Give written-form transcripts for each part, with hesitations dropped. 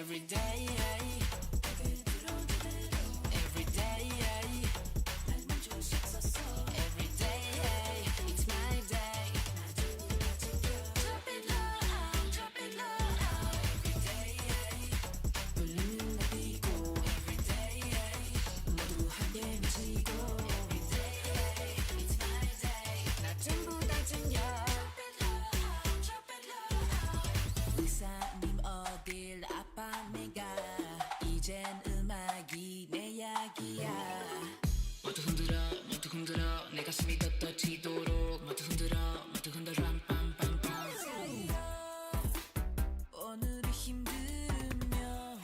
every day every day every day it's my day drop it low drop it low every day 볼륨 높이고 every day 모두 함께 미치고 every day it's my day 나 전부 다 챙겨 drop it low 의사님 어딜 아파 내가 이젠 음악이 내 약이야 모두 흔들어 내 가슴이 떳떳지도록 모두 흔들어 빰빰빰빰 오늘이 힘들으면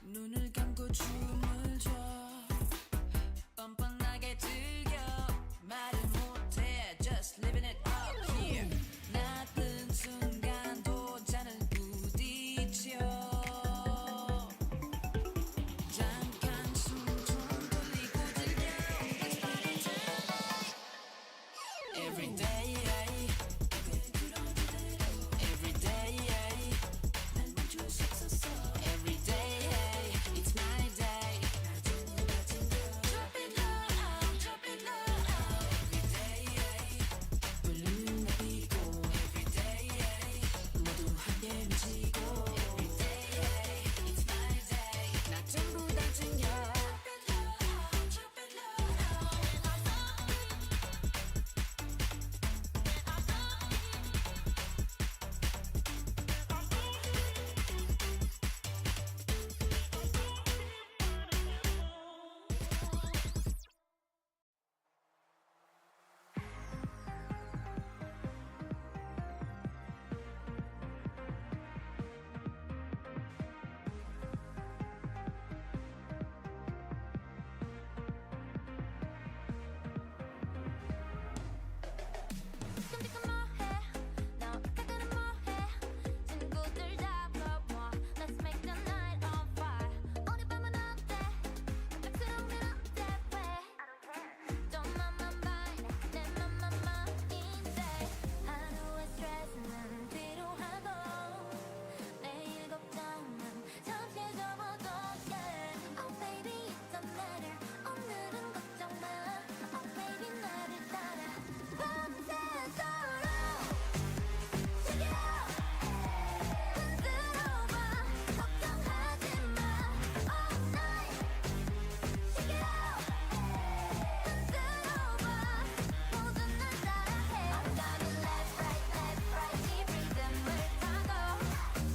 눈을 감고 춤을 춰 뻔뻔하게 즐겨 말을 못해 just living it up here 나쁜 순간도 잔을 부딪혀 잠깐 숨 좀 돌리고 즐겨 Let's party tonight every day every day 난 멈출 수 없었어 every day it's my day drop it low drop it low every day 볼륨 높이고 every day 모두 함께 미치고 every day it's my day 나 전부 다 챙겨 drop it low 지금 뭐해 너 가끔은 뭐해 친구들 잡아와 Let's make the night on fire 오늘 밤은 어때 갑작스러운 건 어때 왜 Don't mind my mind 내 맘만 마인데 하루의 스트레스는 뒤로 하고 내일 걱정은 잠시 접어둬 yeah Oh baby it don't matter 오늘은 걱정 마 Oh baby 나를 따라 밤새도록 즐겨 흔들어봐 걱정하지 마 All night 즐겨 흔들어봐 모두 날 따라해 엉덩이 left right 이 리듬을 타고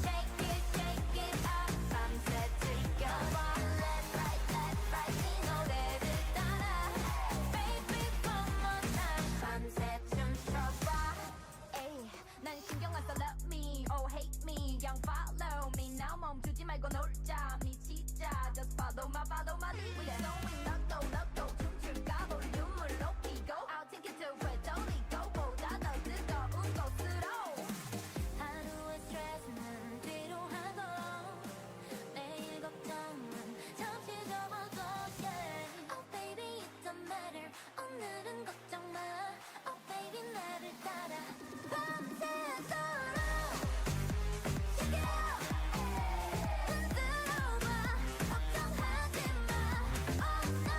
Shake it up 밤새 즐겨봐 Left right 이 노래를 따라 Baby one more time 밤새 춤춰봐 에이 난 신경 안 써 love me or hate me 그냥 follow me now 멈추지 말고 놀자 미치자 just follow my lead We are going 넉도 춤출까 볼륨을 높이고 I'll take it to where 돌리고 보다 더 뜨거운 곳으로 하루의 스트레스는 뒤로 하고 내일 걱정은 잠시 접어둬 yeah Oh baby it don't matter 오늘은 걱정 마 Oh baby 나를 따라 밤새도록 즐겨 흔들어봐 걱정하지 마 All night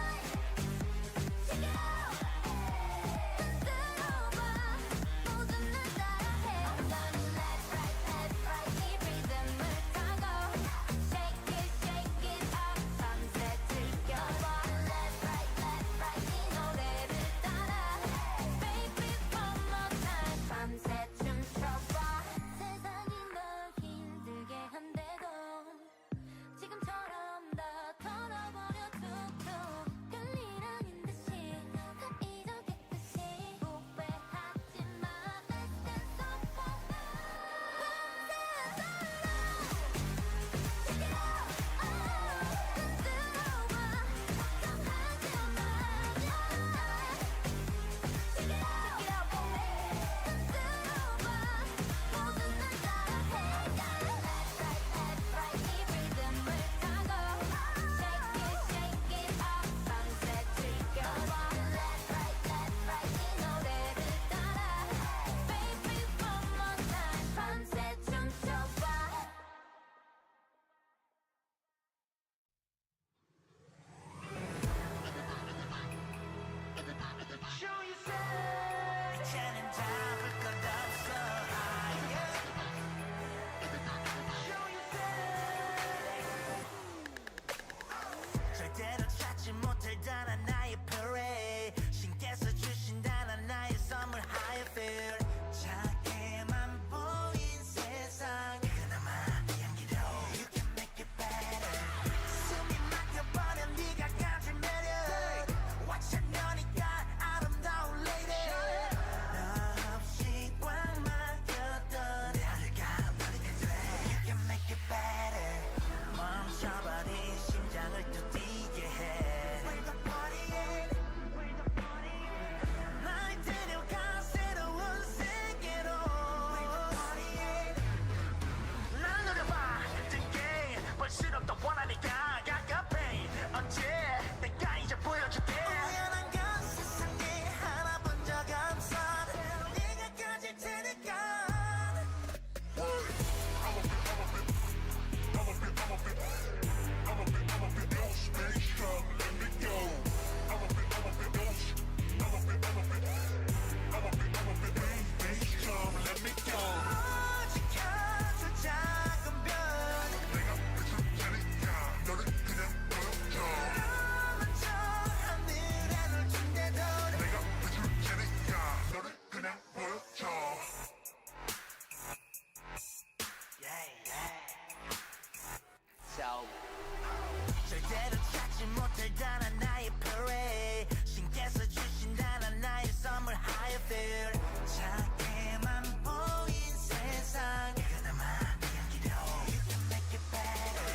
만들다는 나의 parade 신께서 주신다는 나의 선물 higher feel 작게만 보인 세상 그나마 향기로 You can make it better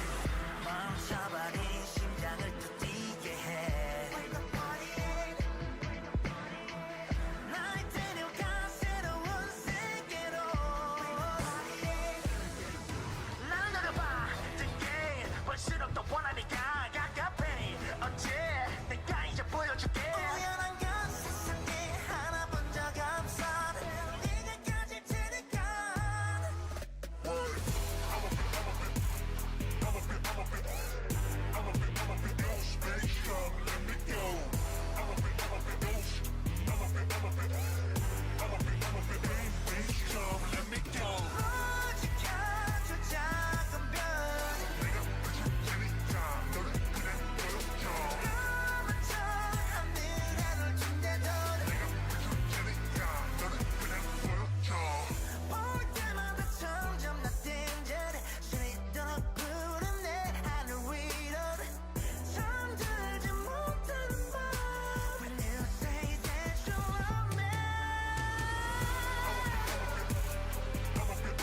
멈춰버린 심장을 또 뛰게 해 Wake the party 날 데려가 새로운 세계로 나를 노려봐 The game 볼수록 더 원하니까 가깝해 어째 내가 이제 보여줄게 우연한 건 세상에 하나 본 적 없어 네가 가질 테니까 지켜줘 작은 별 까만 저 하늘에 널 준대도 볼 때마다 점점 나 dangerous 신이도록 부른 내 하늘 위로 잠들지 못하는 밤 When you say that you love me 하늘에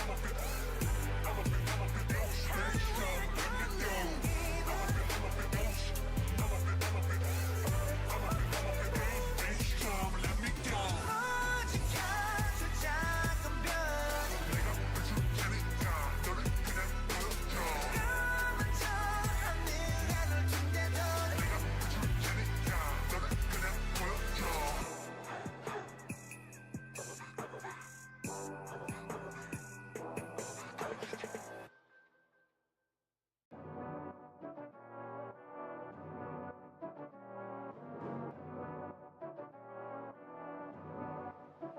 걷는 기분 지켜줘 작은 별 까만 저 하늘에 널 준대도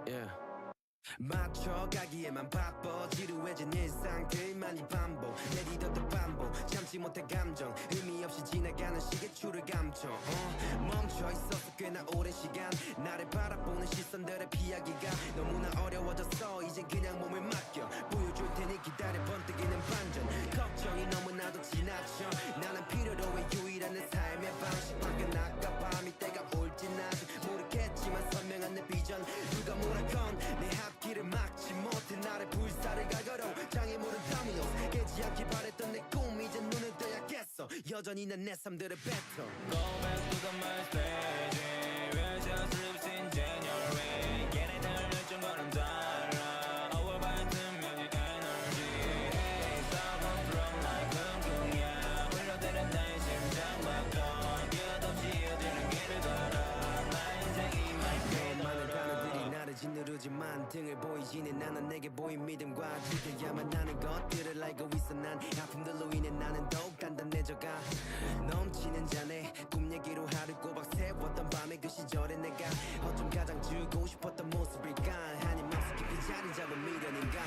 Yeah. 맞춰가기에만 바빠 지루해진 일상들만이 반복 내리던 반복 참지 못해 감정 의미 없이 지나가는 시계 줄을 감춰 멈춰 있었어 꽤나 오랜 시간 나를 바라보는 시선들의 피하기가 너무나 어려워졌어 이젠 그냥 몸을 맡겨 보여줄 테니 기다려 번뜩이는 반전 걱정이 너무나도 지나쳐 나는 필요로 해 유일한 내 삶의 방식 밖에 나가 밤이 때가 올진 아직 모르겠지만 선명한 내 비전 누가 뭐라건 내 앞길을 막지 못해 나를 불사를 갈거로 장애물은 터미널 깨지 않길 바랬던 내 꿈 이제 눈을 떠야겠어 여전히 난 내 삶들을 뱉어 Go back to the my stage We're just lives in January 걔네들 열정과는 달라 Our vibe 명의 energy Hey, stop on from like 쿵쿵이야 흘러드는 나의 심장 박동 끝없이 이어지는 길을 걸어 나 인생이 my 많은 fate 단어들이 나를 짓누르지만 등을 보이지는 않아 내게 보인 믿음과 지켜야만 하는 것들을 알고 있어 난 아픔들로 인해 나는 더욱 단단해져가 넘치는 잔에 꿈 얘기로 하루 꼬박 세웠던 밤에 그 시절에 내가 어쩜 가장 주고 싶었던 모습일까 한이 맘속 깊이 자리 잡은 미련인가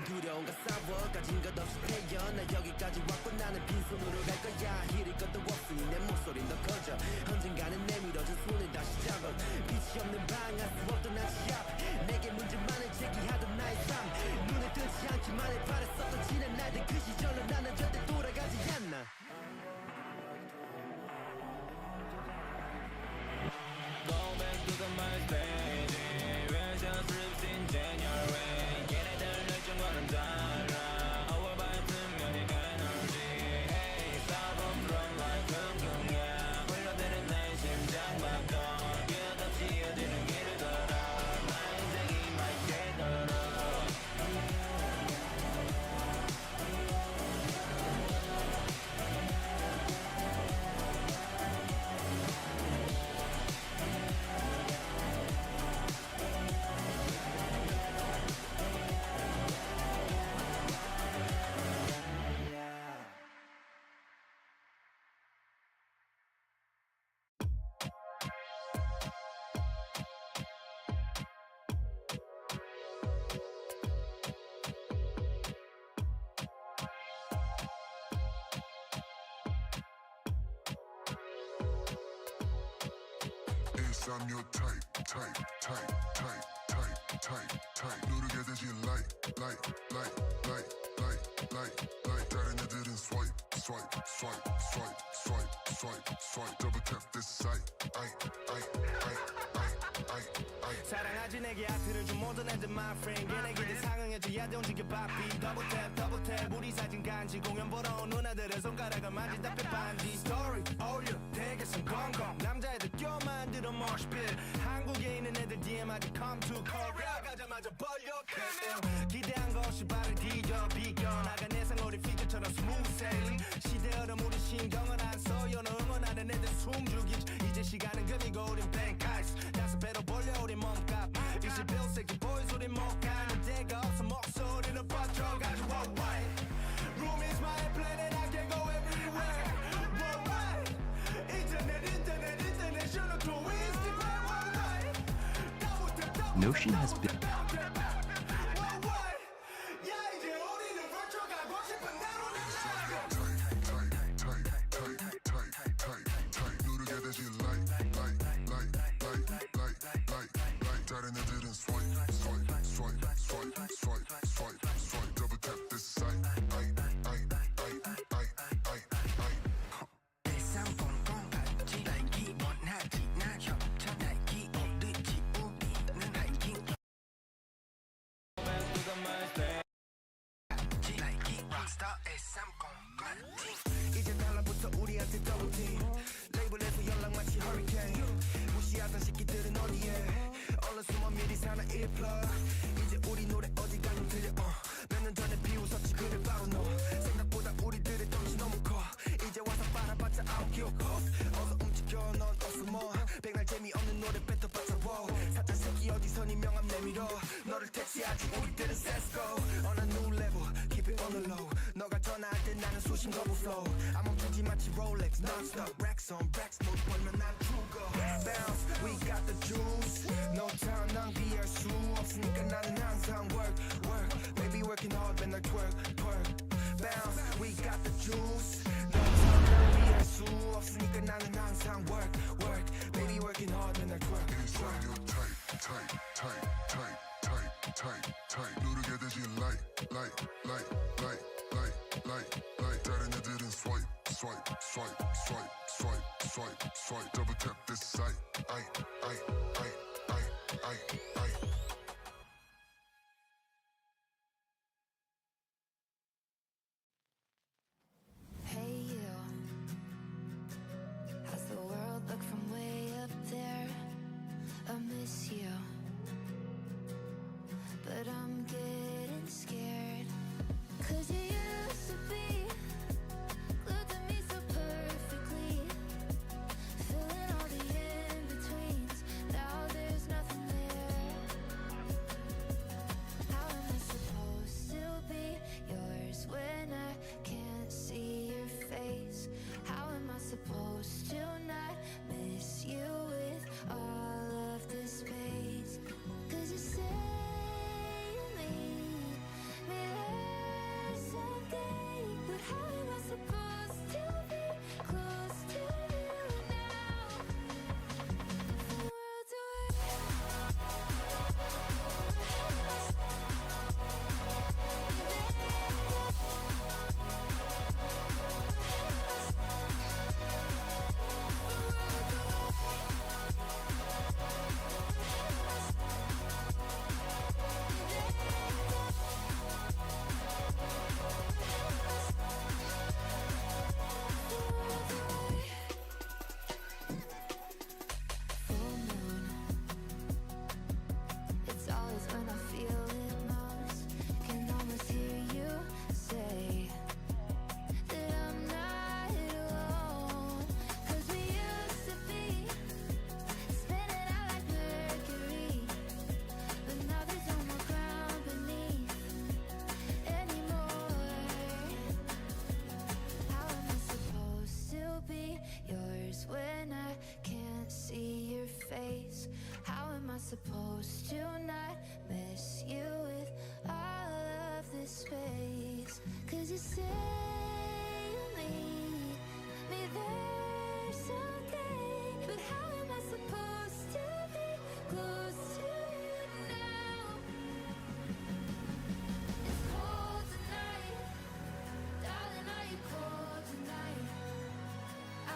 두려움과 싸워 가진 것 없이 태어나 여기까지 왔고 나는 빈손으로 갈 거야 잃을 것도 없으니 내 목소리는 더 커져 언젠가는 내밀어진 손을 다시 잡아 빛이 없는 방 알 수 없던 아지 앞 내게 문제만을 제기하던 나의 삶 눈에 뜨지 않기만을 바랬었던 지난 날들 그 시절로 나는 절대 돌아가지 않나 Go back to the my stage We're just lives in January 걔네들 열정과는 달라 Our vibe 명의 energy Hey, stop on from like 쿵쿵이야 흘러드는 나의 심장 박동 끝없이 이어지는 길을 걸어 나 인생이 my fate I'm your type 누르게 되지 like 다른 애들은 swipe swipe, double tap this site. 사랑하지 내게 아트를 좀 모든 애들 my friend 걔네기들 상응해줘야 돼 움직여 바삐 더블 탭 우리 사진 간지 공연 보러 온 누나들은 손가락을 만진다 빼반지 스토리 올려 되게 성공공 남자애들 껴 만들어 moshpit 한국에 있는 애들 DM하게 come to Korea 가자마자 벌려 기대한 것이 발을 뒤져 비껴나간 예상어리 피처처럼 smooth sailing 시대 흐름 우리 신경을 안 써 연어 응원하는 애들 숨죽이지 이제 시간은 금이고 우린 blank ice 다섯 배로 벌려 우리 몸값 21세기 boys 우리 못 가는 데가 없어 목소리는 뻗쳐가지고 worldwide Room is my planet I can go everywhere worldwide internet international to Instagram worldwide Notion has been worldwide 야 이제 우리는 virtual 가고 싶은 대로 날아가 Tight, 누르게 되지 like. 다른 애들은 swipe, double tap this site. 이제 달라붙어 우리한테 더블팀 레이블에서 연락 마치 허리케인 무시하던 새끼들은 어디에 얼른 숨어 미리 사나 1플러 이제 우리 노래 어디 가면 들려 몇 년 전에 비웃었지 그래 바로 너 생각보다 우리들의 덩치 너무 커 이제 와서 빨아봤자 아무 기억 어서 움직여 넌 없어 뭐 백날 재미없는 노래 뱉어봤자 사자 새끼 어디서 네 명함 내밀어 너를 택시하지 우리들은 세스고 on a new level keep it on the low 너가 전화할 때 나는 수신 거부 flow 안 멈추지 마치 Rolex non-stop racks on racks 못 벌면 난 죽어 bounce we got the juice no time 낭비할 수 없으니까 나는 항상 work baby working hard 맨날 twerk bounce we got the juice no time 낭비할 수 없으니까 나는 항상 work baby working hard 맨날 twerk Inside your tight 누르게 되지 like 다른 애들은 swipe double tap this site. Hey you, how's the world look from way up there? I miss you, but I'm getting scared. 'Cause you used to be glued to me so perfectly, filling all the in-betweens. Now there's nothing there. How am I supposed to be yours when I can't see your face? How am I supposed to not miss you with all of this space? 'Cause you say you need me there someday, but how am I supposed to be close to you now? The world's full moon. It's always when I feel it most. Can almost hear you say that I'm not alone. 'Cause we used to be spinning out like Mercury, but now there's no more ground beneath anymore. How am I supposed to be yours when I can't see your face? How am I supposed to not miss you with all of this space? 'Cause you say you need me there someday, but how am I supposed to be close to you now? It's cold tonight, darling, are you cold tonight?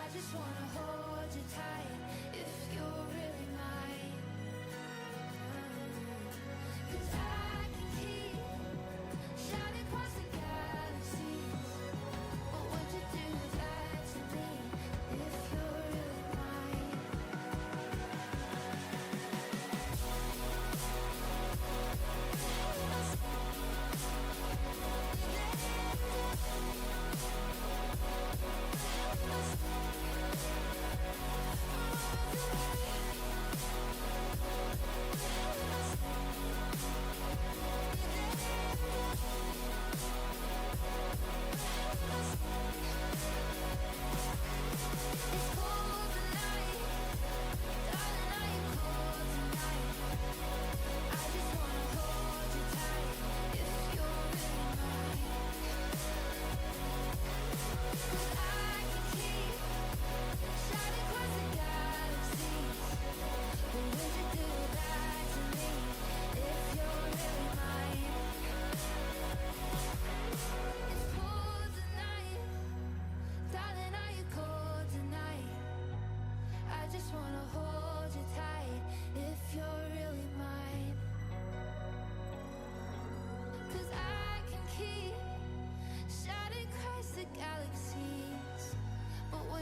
I just wanna hold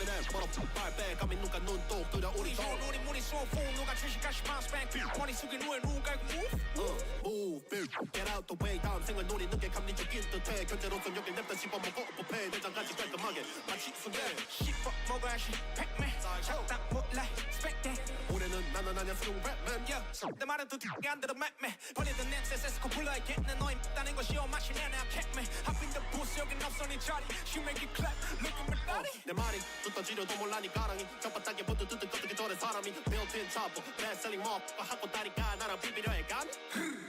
confident 멀어 발배 감히 누가 눈독 뜨려 우리 돈 우리 문이 쏘고 누가 주식까지 bounce back 머리 숙인 후에 누가 move move get out the way 다음 생을 노리는 게 감리적인 듯해 견제로선 여길 냅다 씹어먹어 부패 내장까지 깔끔하게 마치 순대 씹어 먹어야지 백맨 적당 몰라 스펙대 올해는 나는 아냐 스용 랩맨 내 말은 또 듣게 안 들어 맵매 버리던 냄새 세스코 불러야겠네 너희 따는 것이오 마시네 나 캣맨 Hop in the booth 여긴 없어 네 자리 She make it clap look at my body 내 말이 듣다 지려도 몰라니 가랑이 혓바닥에 붙어 뜯은 어떻게 저래 사람이 built-in chopper best-selling motherfucker 하고 다리가 나랑 비비려 해 감히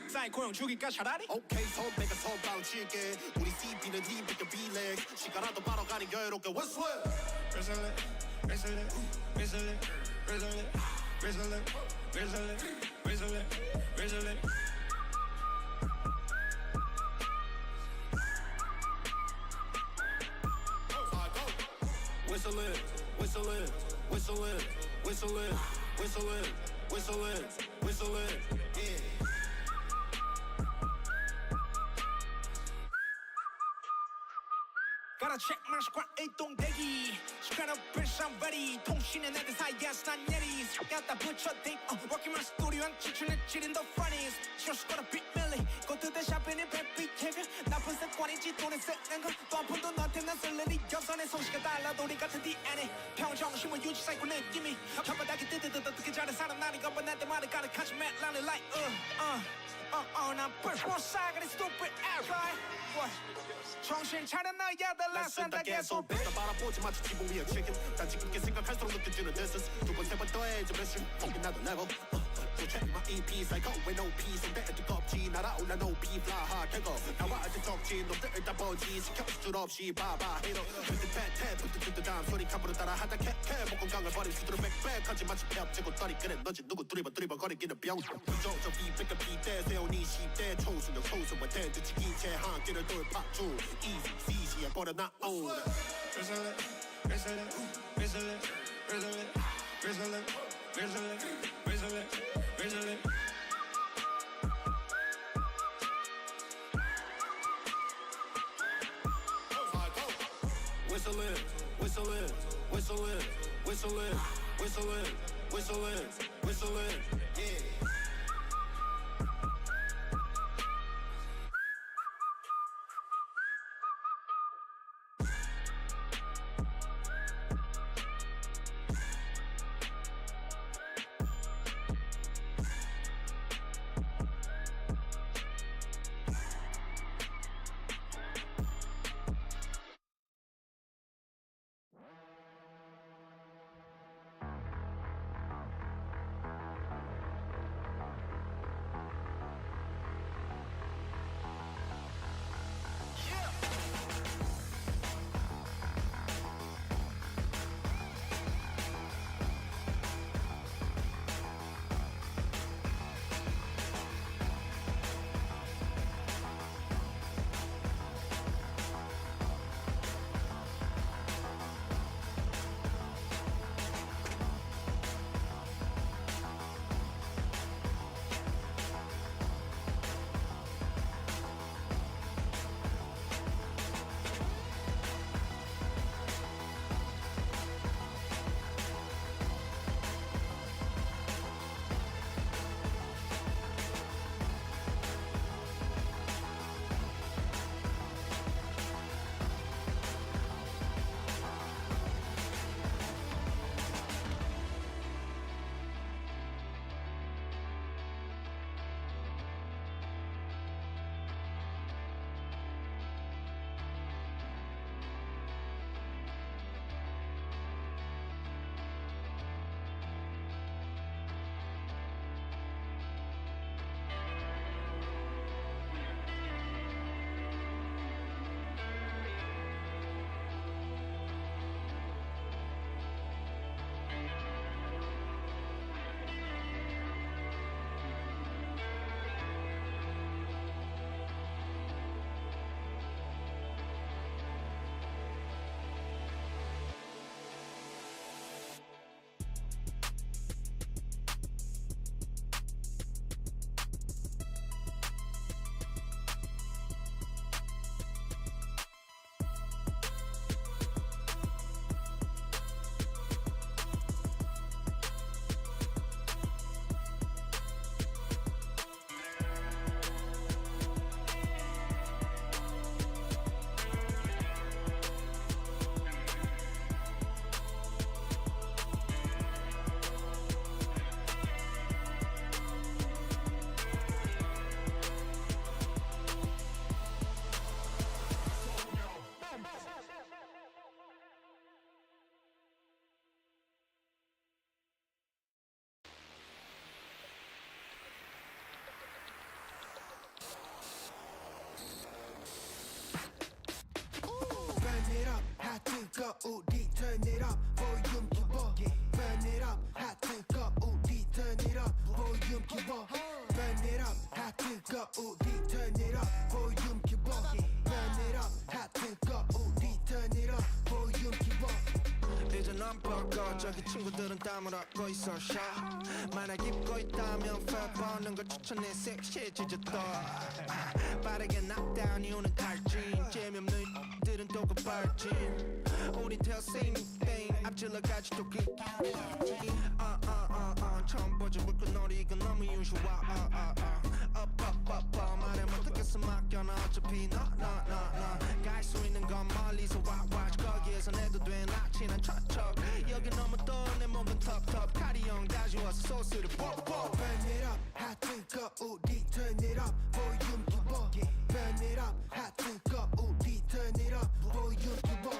사이코형 죽일까 차라리 오케이 선배가 선방 칠게 우리 CB는 힘있게 비렉 시간라도 바로 가니 여유롭게 What's what? Whistle it whistle it whistle it whistle it whistle it whistle it whistle it whistle it Whistling, whistling, whistling, whistling, whistling, whistling, whistling, yeah. Gotta check my squad 일동대기 시간은 bitch I'm ready 통신은 애들 사이에서 난 예리 갖다 붙여 think working my studio 한 지출은 지린 the funniest just gotta beat Millie go to the shop in bad behavior 나쁜 습관이지 돈을 쓰는 거또 한 푼도 너한테 난 쓸 일이 없어 내 솜씨가 달라도 우리 같은 DNA 평정심을 유지 쌓이고 느낌이 혓바닥에 뜨뜻뜨뜻 어떻게 잘해 사람 나니 건반 나한테 말을 가득하지 man 나는 like 난 벌써 싸가리 stupid ass right what 정신 차려 너야들 나선다 계속 나 바라보지 마치 지붕 위에 chicken 단지 그렇게 생각할수록 느껴지는 this is 두 번 세 번 더해져 몇십 거긴 나도 level So check my EP cycle with no peace 손대에 두껍지 날아올라 no P fly hard 캐고 나와 아직 적지 놈들 다 번지 시켜볼 줄 없이 봐봐 헤이로 푸드 팻팻 푸드 다음 소리 카브로 따라 하다 캣캣 목건강을 버린 수두로 빽빽하지 마치 폐업제고 떠리 그래 너지 누구 두리번 거리기는 병 부정적 비백과 비대 세우니 10대 초순력 초순과 대드치기 제한 길을 돌파 중 easy easy 해버려놔 old Whistle it, whistle it, whistle it, whistle it, whistle it, whistle it, whistle it, whistle it. Whistling, whistling, whistling, whistling, whistling, whistling, whistling, yeah. 우리 turn it up 볼륨 키워 burn it up 핫 뜨거 우리 turn it up 볼륨 키워 burn it up 핫 뜨거 우리 turn it up 볼륨 키워 burn it up 핫 뜨거 우리 turn it up 볼륨 키워 이제 넌 뻗고 저기 친구들은 땀을 얻고 있어 만약 입고 있다면 fat 버는 걸 추천해 섹시해지졌다 빠르게 knockdown 이유는 탈진 재미없는 들은 또 급발진 우린 tell same thing 앞질러가지 또 처음 보지 물건놀이 이건 너무 usual up 말해 못하겠어 맡겨놔 어차피 너 갈 수 있는 건 멀리서 watch 거기에서 내도 돼 나 친한 척 여기 너무 또 내 목은 텁텁 카리형 가져와서 소스를 뽀뽀 Burn it up 핫 뜨거 우리 turn it up 볼륨 키워 Burn it up 핫 뜨거 우리 turn it up 볼륨 키워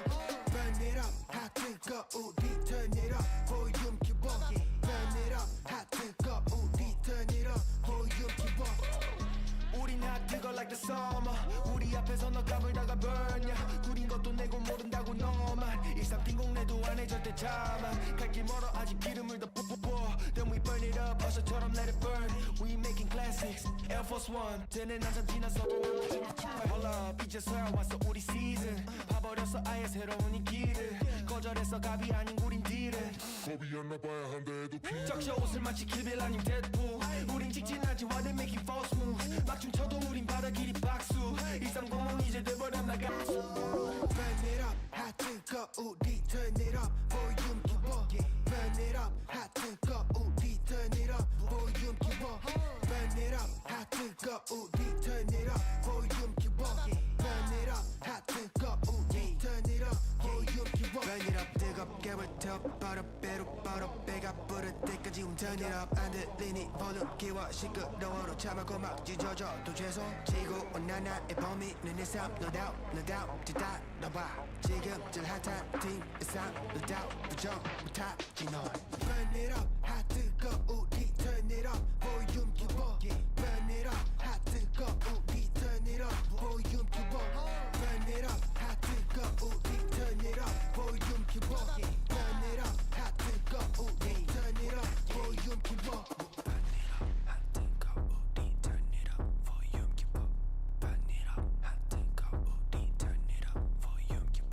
Burn it up 핫 뜨거 우리 turn it up 볼륨 키워 Burn it up 핫 뜨거 우리 turn it up 볼륨 키워 우린 핫 뜨거 like the summer 우리 앞에서 너 까불다가 burn 구린 것도 내고 모른다고 너만 일상 빈공내도 안해 절대 참아 갈 길 멀어 아직 기름을 더 뽀뽀뽀 Then we burn it up 어셔처럼 let it burn We making classics Air Force One 쟤는 한참 지났어 Hold up 이제서야 왔어 우리 season 봐버렸어 아예 새로운 인기를 거절했어 갑이 아닌 구린 딜을 겁이었나 봐야 한데도 피 적셔 옷을 마치 킬빌 아닌 데드풀 우린 직진하지 why they making false moves 막 춤춰도 우린 바다 길이 박수 일상공원 이제 돼버렸나 가수 Burn it up 핫 뜨거 우리 turn it up 볼륨 키워 Burn it up 핫 뜨거 우리 turn it up 볼륨 키워 Burn it up 핫 뜨거 우리 turn it up 볼륨 키워 Burn it up 핫 뜨거 우리 turn it up 볼륨 키워 Burn it up 뜨겁게 불태워 버려 배로 벌어 배가 부를 때까지 turn it up 안 들리니 볼륨 키워 시끄러워로 참아고 막 찢어져도 죄송 지구온 나나의 범위는 일삼 no doubt 뒤따라와 지금 제일 핫한 팀 일삼 no doubt 부정 못하지 넌 Burn it up 핫 뜨거 우리 turn it up 볼륨 키워 Burn it up 핫 뜨거 우리 turn it up 볼륨 키워 Burn it up 핫 뜨거 우리 turn it up 볼륨 키워 Burn it up 핫 뜨거 우리 turn it up 볼륨 키워 Burn it up 핫 뜨거 우리 turn it up 볼륨 키워 Burn it up 핫 뜨거 우리 turn it up 볼륨 키워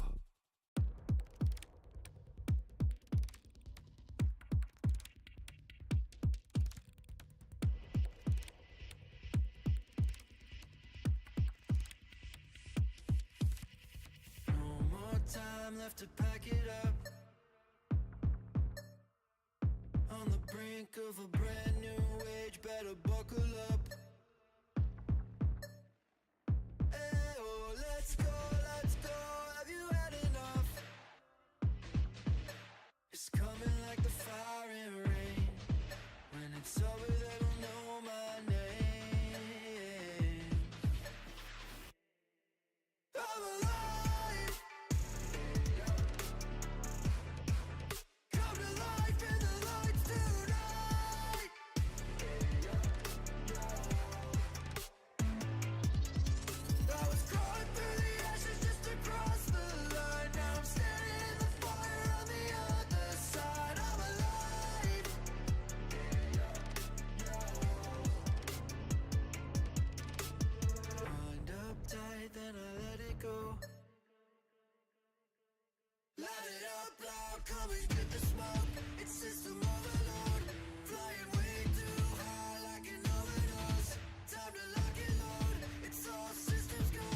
No more time left to pack it up On the brink of a brand new age Better buckle up Hey, oh, let's go Have you had enough? It's coming like the fire and rain When it's over they don't know my name I'm alive Come to life in the lights tonight I was crawling through the ashes just to cross the line Now I'm standing in the fire on the other side I'm alive Wind up tight then I let it go Light it up loud, come and get the smoke It's system overload Flying way too high like an overdose Time to lock and load It's all systems go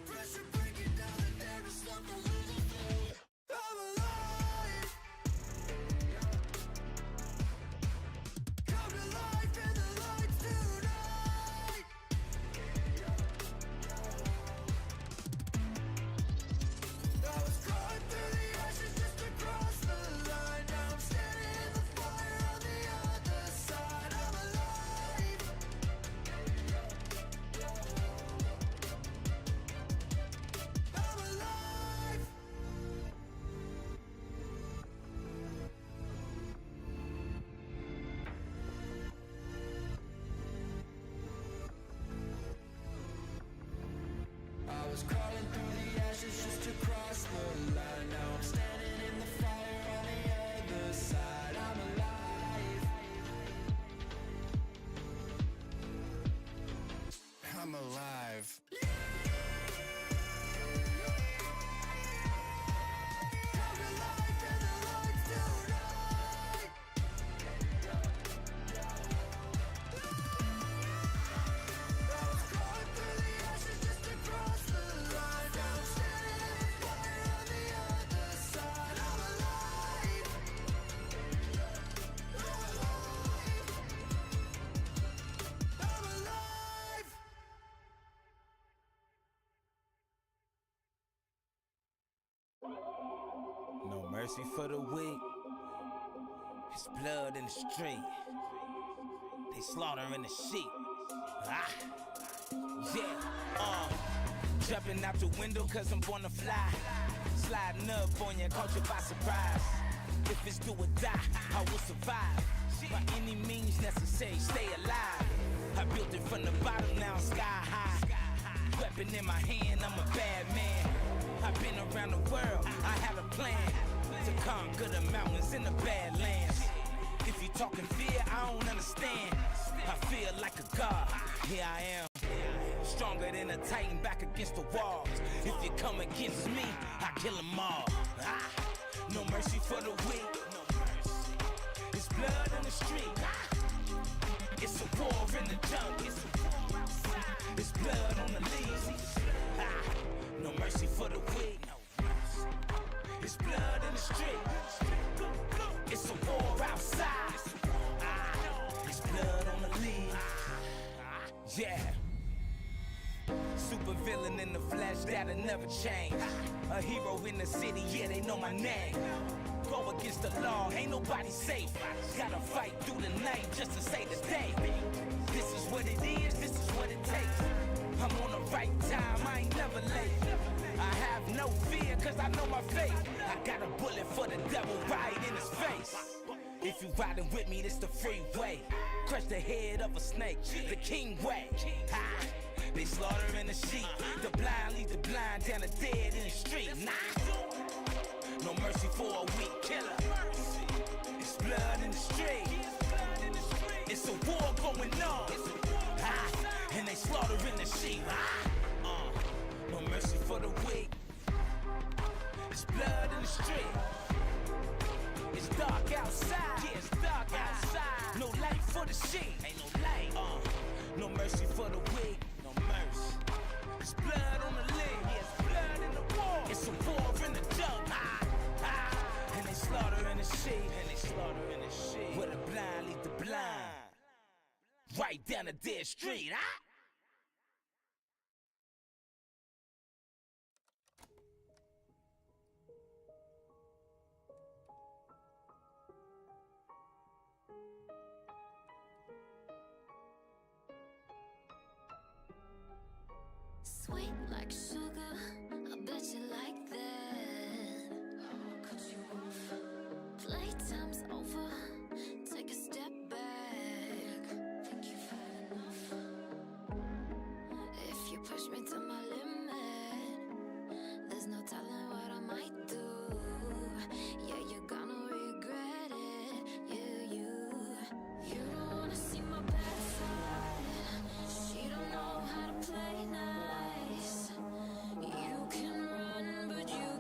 Pressure breaking down and there is nothing losing through I'm alive Come to life in the lights tonight I was crawling through the ashes just to cross the line Now I'm standing in the fire on the other side I'm alive I'm alive I was crawling through the ashes just to cross the line Now I'm standing I'm alive. No mercy for the weak. It's blood in the street. They slaughtering the sheep. Ah, yeah, jumping out the window cause I'm born to fly. Sliding up on you, caught you by surprise. If it's do or die, I will survive. By any means necessary, stay alive. I built it from the bottom, now I'm sky high. Weapon in my hand, I'm a bad man. I've been around the world, I had a plan to conquer the mountains in the Badlands. If you talking fear, I don't understand. I feel like a god, here I am. Stronger than a titan back against the walls. If you come against me, I kill them all. Ah, no mercy for the weak. It's blood in the street. Ah, it's a war in the jungle. It's blood on the leaves. Ah, no mercy for the weak. It's blood in the street. It's a war outside. Ah, it's blood on the leaves. Yeah. Super villain in the flesh that'll never change. A hero in the city, yeah, they know my name. Go against the law, ain't nobody safe. Gotta fight through the night just to save the day. This is what it is, this is what it takes. I'm on the right time, I ain't never late. I have no fear, cause I know my fate. I got a bullet for the devil right in his face. If you riding with me, this the freeway. Crush the head of a snake, the king way. Ha! They slaughtering the sheep. The blind lead the blind down the dead in the street. Nah. No mercy for a weak killer. It's blood in the street. It's a war going on. Ah, and they slaughtering the sheep. Ah, no mercy for the weak. It's blood in the street. It's dark outside. Yeah, it's dark outside. No light for the sheep. Ain't no light. No mercy for the weak. No mercy. It's blood on the leg. Yeah, it's blood in the war. It's a war in the jungle. And they slaughtering the sheep. And they slaughtering the sheep. Where the blind lead the blind. Right down the dead street. Sweet like sugar, I bet you like that. I'ma cut you off. Playtime's over, take a step back. Think you've had enough? If you push me to my limit, there's no telling what I might do. Yeah, you're gonna regret it. Yeah, you don't wanna see my bad side. She don't know how to play nice. You can run, but you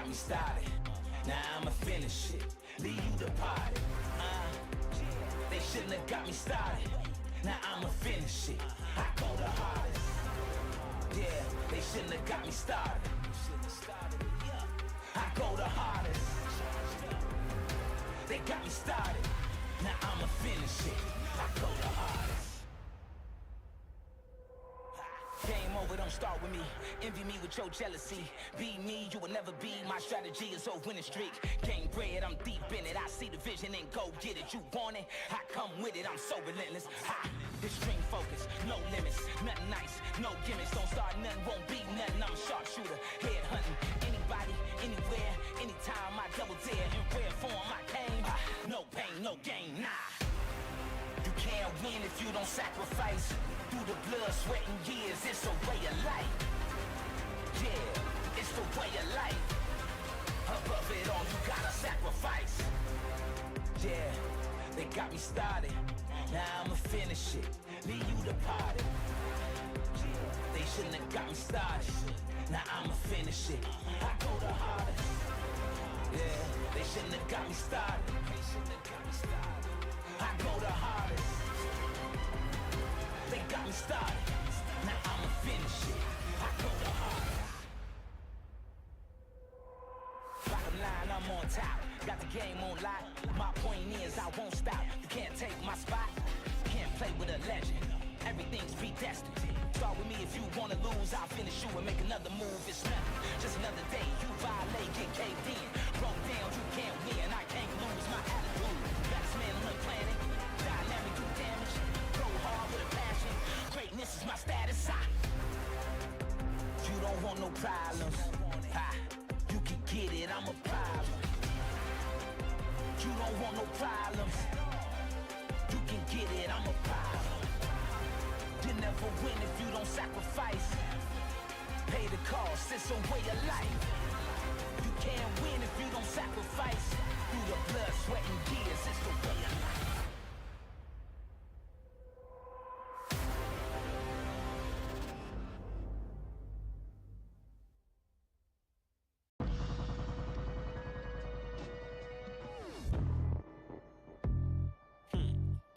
got me started. Now I'ma finish it, leave you the party. They shouldn't have got me started. Now I'ma finish it, I go the hardest. Yeah, they shouldn't have got me started. I go the hardest. They got me started. Now I'ma finish it, I go the hardest. Game over, don't start with me. Envy me with your jealousy. Be me, you will never be. My strategy is a winning streak. Game bread, I'm deep in it. I see the vision and go get it. You want it, I come with it. I'm so relentless. Ha, extreme focus, no limits. Nothing nice, no gimmicks. Don't start nothing, won't be nothing. I'm a sharpshooter, head hunting. Anybody, anywhere, anytime. I double dare. In rare form, I came. No pain, no gain, nah. You can't win if you don't sacrifice. Through the blood, sweat, and years, it's a way of life. Yeah, it's the way of life. Above it all, you gotta sacrifice. Yeah, they got me started. Now I'ma finish it, leave you the party. They shouldn't have got me started. Now I'ma finish it, I go the hardest. Yeah, they shouldn't have got me started. I go the hardest. They got me started. Now I'ma finish it. I go the hardest. Bottom line, I'm on top. Got the game on lock. My point is, I won't stop. You can't take my spot. Can't play with a legend. Everything's predestined. Start with me if you wanna lose. I'll finish you and make another move. It's nothing. Just another day. You violate, get caved in. Broke down, you can't win. I can't lose my attitude. Best man on the planet. Dynamic, do damage. Go hard with a passion. Greatness is my status. You don't want no problems. You can get it, I'm a problem. You don't want no problems. You can get it, I'm a problem. You never win if you don't sacrifice. Pay the cost, it's a way of life. You can't win if you don't sacrifice. Through the blood, sweat, and tears, it's the way of life.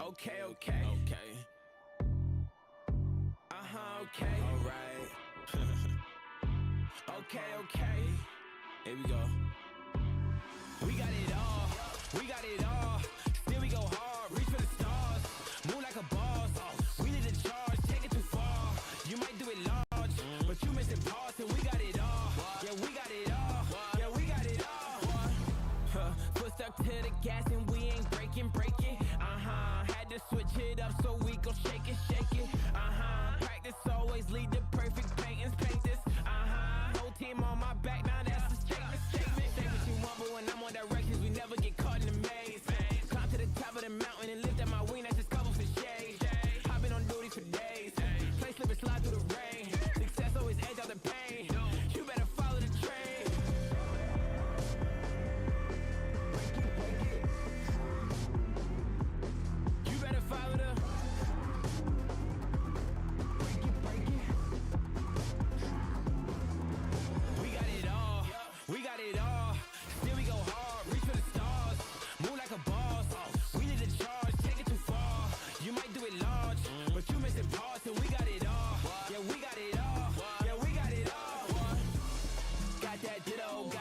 Okay, okay. Okay. Alright. Okay. Here we go. We got it all. Still we go hard. Reach for the stars. Move like a boss. We need a charge. Take it too far. You might do it large, but you missing parts, and we got it all. Yeah, we got it all. Foot stuck to the gas and we ain't breaking. Had to switch it up so we gon' shake it. Practice always lead to perfect paint this. Whole team on my back, now that's a statement. Say what you want, but when I'm on directions, we never get caught in the maze. Climb to the top of the mountain and lift up my wing, that's just cover for shade. I've been on duty for days. Play slip and slide through the rain. Success always edge out the pain. You better follow the train. You better follow the. We got it all. Still we go hard. Reach for the stars. Move like a boss. We need a charge. Take it too far. You might do it large, but you missing parts, and we got it all. Yeah, we got it all. Got that ditto.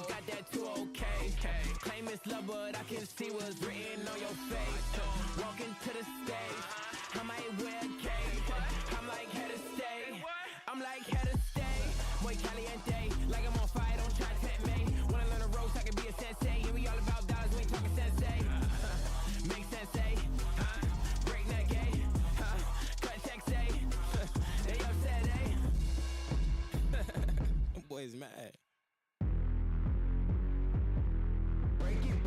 Got that too okay. Claim it's love, but I can see what's written on your face. Walking to the stage. I might wear a cape. I'm like head of stay. Muy caliente, like I'm on fire, don't try to tempt me. Wanna learn the ropes, I can be a sensei. And we all about dollars, we ain't talking sensei. Make sense, eh? Break neck, eh? Cut checks, eh? They upset, eh? Boys mad. Break it.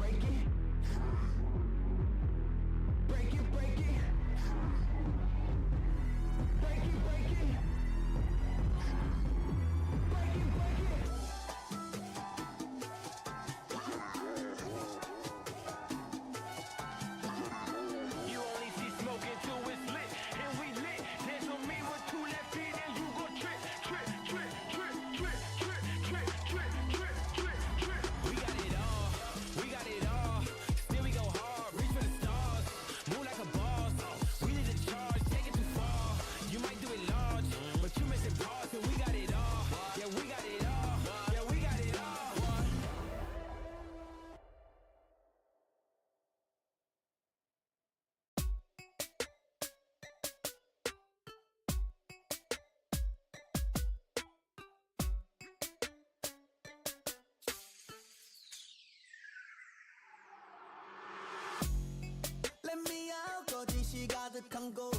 가득한 곳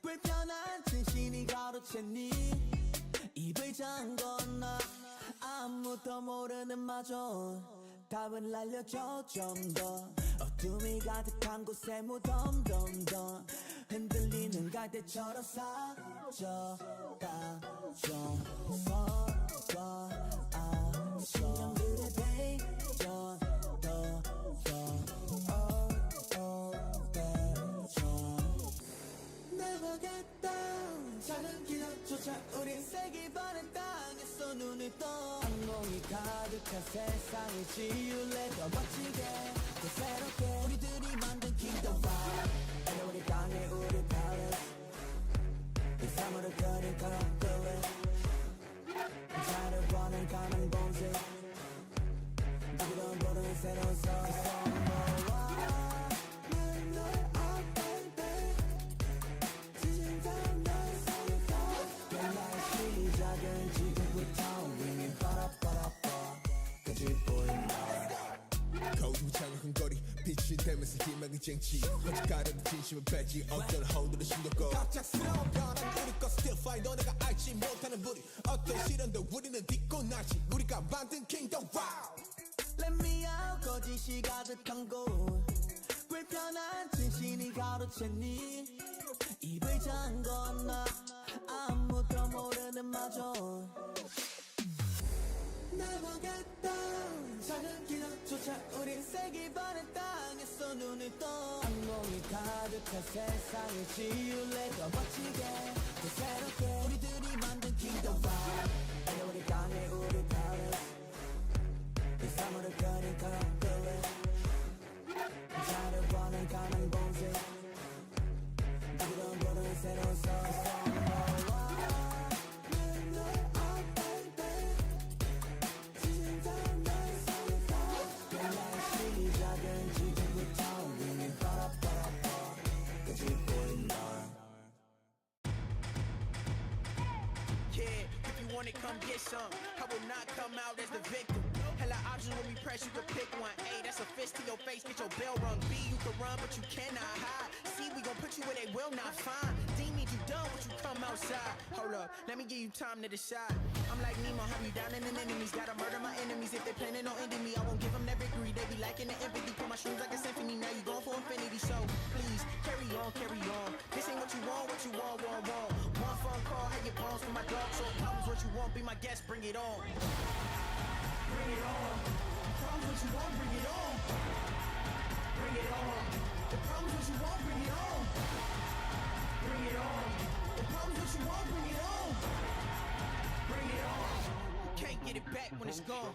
불편한 진실이 가로챘니 입을 잠궜나 아무도 모르는 마저 답을 알려줘 좀 더 어둠이 가득한 곳에 무덤덤덤 흔들리는 갈대처럼 사져가 좀 서서 심장들의 배전 나가겠다 작은 기적조차 우린 세기 바란 땅에서 눈을 떠 악몽이 가득한 세상을 지울래 더 멋지게 더 새롭게 우리들이 만든 kingdom vibe 우리 땅에 우리 palace 이 삶으로 그린 colorful 자르고는 가는 본색 누구도 모르는 새로운 서서 거울이 장악한 거리 빛이 되면서 희망이 쟁취 어찌 가려도 진심은 빼지 어떤 허들은 숨겼고 갑작스러운 변한 우리 거 still fight 너네가 알지 못하는 부리 어떤 시련도 우리는 딛고 나지 우리가 만든 kingdom wow Let me out 거짓이 가득한 곳 불편한 진실이 가로챘니 입을 잠궜나 아무도 모르는 마저 나가겠다 작은 기적조차 우린 세기 바란 땅에서 눈을 떠 악몽이 가득한 세상을 지울래 더 멋지게 더 새롭게 우리들이 만든 kingdom vibe 우리 땅에 우리 palace 이 삶으로 그린 colorful 자르고는 가는 본색 누구도 모르는 새로운 서서 Want it, come get some. I will not come out as the victim. Hella options when we press, you can pick one. A, that's a fist to your face, get your bell rung. B, you can run, but you cannot hide. C, we gon' put you where they will not find. D means you done when you come outside. Hold up, let me give you time to decide. I'm like Nemo, have you down in an enemies? Gotta murder my enemies if they planning on ending me. I won't give them that victory, they be lacking the empathy. Put my streams like a symphony, now you going for infinity. So please, carry on, carry on. This ain't what you want, want. One phone call, have your bones for my dog. So problems what you want, be my guest, bring it on. Bring it on. The problems what you want, bring it on. Bring it on. The problems what you want, bring it on. Bring it on. The problems what you want, bring it on. Bring it on. Can't get it back when it's gone.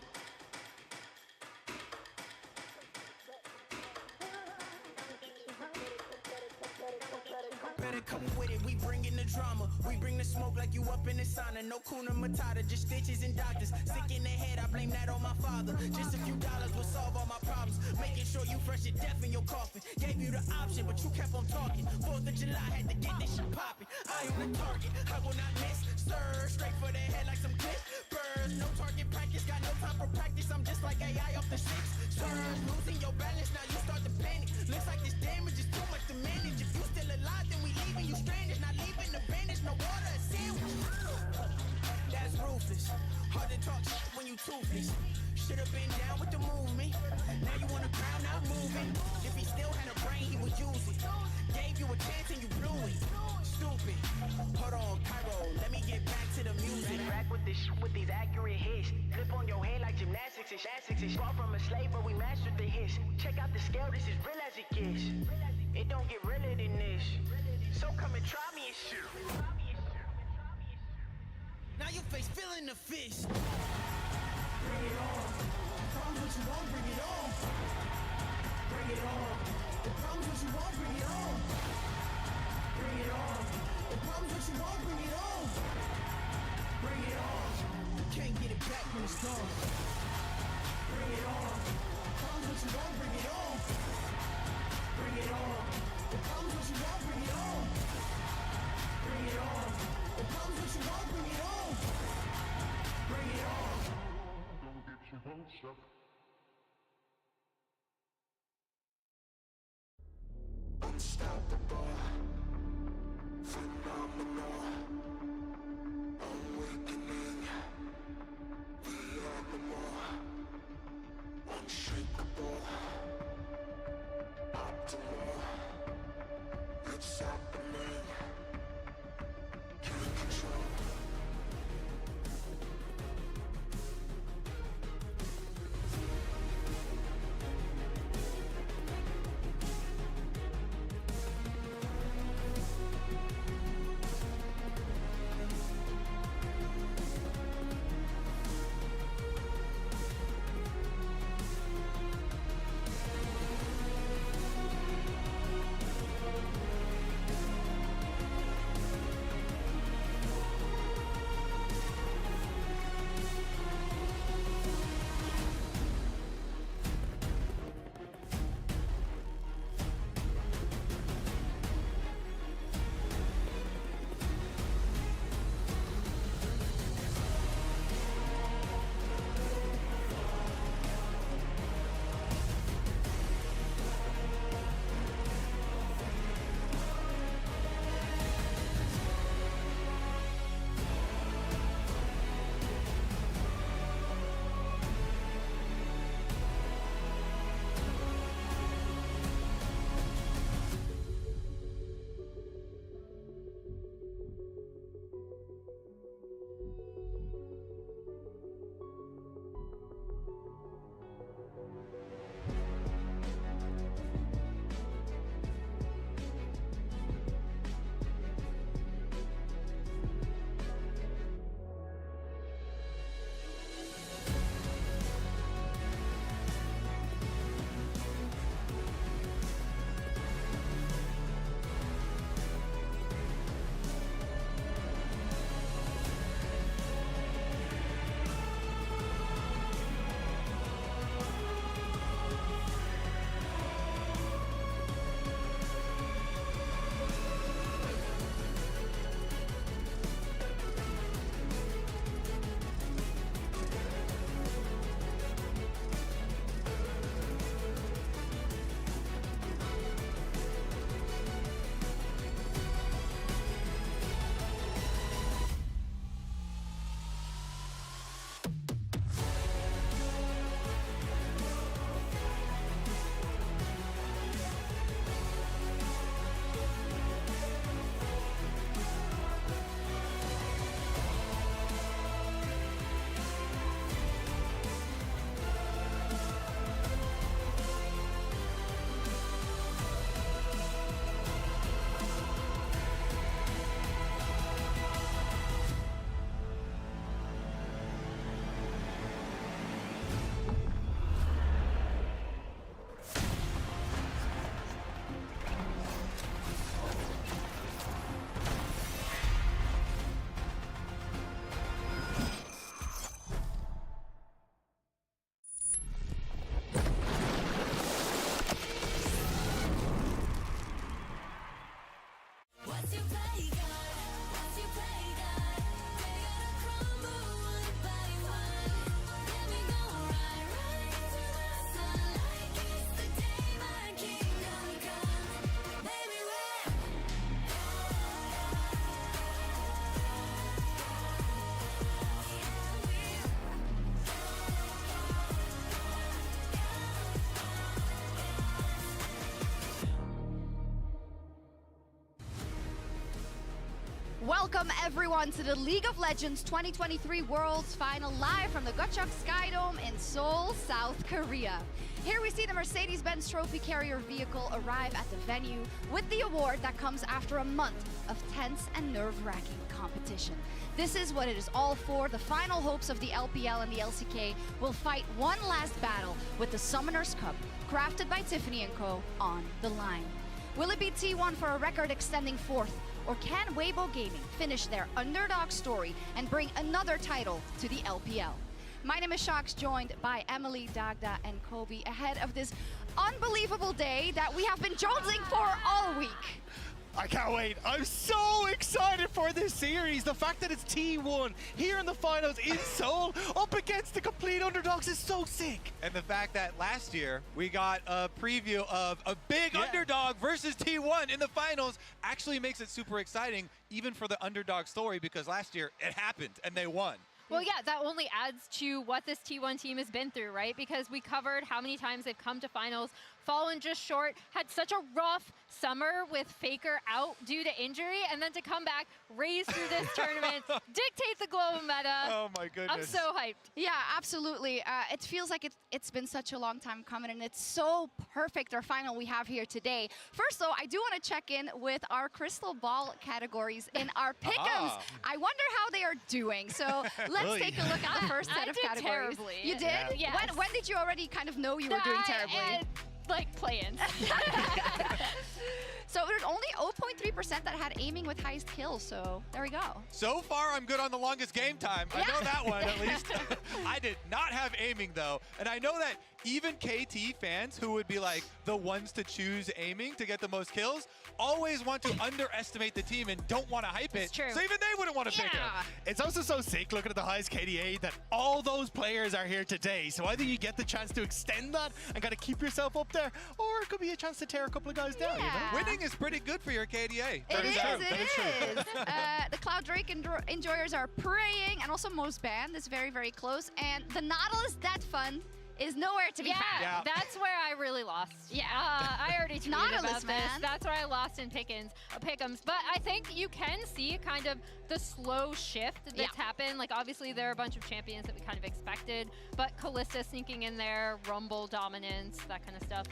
Better come with it, we bring in the drama. We bring the smoke like you up in the sauna. No kuna matata, just stitches and doctors. Sick in the head, I blame that on my father. Just a few dollars will solve all my problems. Making sure you fresh to death in your coffin. Gave you the option, but you kept on talking. 4th of July, had to get this shit poppin'. I am the target, I will not miss. Sir, straight for the head like some clippers. No target practice, got no time for practice. I'm just like AI off the 6. Sir, losing your balance, now you start to panic. Looks like this damage is too much to manage. If you still alive, then we leaving you stranded. Not leaving the bandage, no water, a sandwich. That's ruthless. Hard to talk shit when you toothless. Should've been down with the movement. Now you on the ground, not moving. If he still had a brain, he would use it. Gave you a chance and you blew it. Stupid. Hold on, Cairo, let me get back to the music. Back with this shit with these accurate hits. Flip on your head like gymnastics and far from a slave, but we mastered the hits. Check out the scale, this is real as it gets. It don't get realer than this. So come and try me and shit. Now your face feeling the fist. Bring it on. The problems what you want, bring it on. Bring it on. The problems what you want, bring it on. Bring it on. The problems what you want, bring it on. Bring it on. You can't get it back when it's gone. Bring it on. The problems what you want, bring it on. Bring it on. The problems what you want, bring it on. Bring it on. The problems what you want, bring it on. Bring it on. Don't get your hopes up. Welcome everyone to the League of Legends 2023 Worlds Final live from the Gochok Skydome in Seoul, South Korea. Here we see the Mercedes-Benz Trophy Carrier vehicle arrive at the venue with the award that comes after a month of tense and nerve-wracking competition. This is what it is all for. The final hopes of the LPL and the LCK will fight one last battle with the Summoner's Cup, crafted by Tiffany & Co. on the line. Will it be T1 for a record extending fourth? Or can Weibo Gaming finish their underdog story and bring another title to the LPL? My name is Shox, joined by Emily, Dagda, and Kobe ahead of this unbelievable day that we have been jonesing for all week. I can't wait. I'm so excited for this series. The fact that it's T1 here in the finals in Seoul up against the complete underdogs is so sick. And the fact that last year we got a preview of a big underdog versus T1 in the finals actually makes it super exciting, even for the underdog story, because last year it happened and they won. Well, yeah, that only adds to what this T1 team has been through, right? Because we covered how many times they've come to finals, fallen just short, had such a rough summer with Faker out due to injury, and then to come back, raise through this tournament, dictate the global meta. Oh my goodness. I'm so hyped. Yeah, absolutely. It feels like it's been such a long time coming, and it's so perfect, our final we have here today. First, though, I do want to check in with our crystal ball categories in our pick'ems. I wonder how they are doing. So let's take a look at the first set of categories. Terribly. You did? Yeah. Yes. When did you already kind of know you were doing terribly? Like play-ins. So there's only 0.3% that had aiming with highest kills, so there we go. So far, I'm good on the longest game time. I know that one, at least. I did not have aiming, though. And I know that even KT fans, who would be like the ones to choose aiming to get the most kills, always want to underestimate the team and don't want to hype it. True. So even they wouldn't want to pick it. It's also so sick looking at the highest KDA that all those players are here today. So either you get the chance to extend that and kind of keep yourself up there, or it could be a chance to tear a couple of guys down. You know? Winning is pretty good for your KDA. It is. The Cloud Drake enjoyers are praying, and also most banned is very, very close. And the Nautilus Dead Fund is nowhere to be found. Yeah, that's where I really lost. Yeah, I already tweeted Nautilus, about man. this. That's where I lost in pick'ems. But I think you can see kind of the slow shift that's happened. Like, obviously, there are a bunch of champions that we kind of expected, but Kalista sneaking in there, Rumble dominance, that kind of stuff.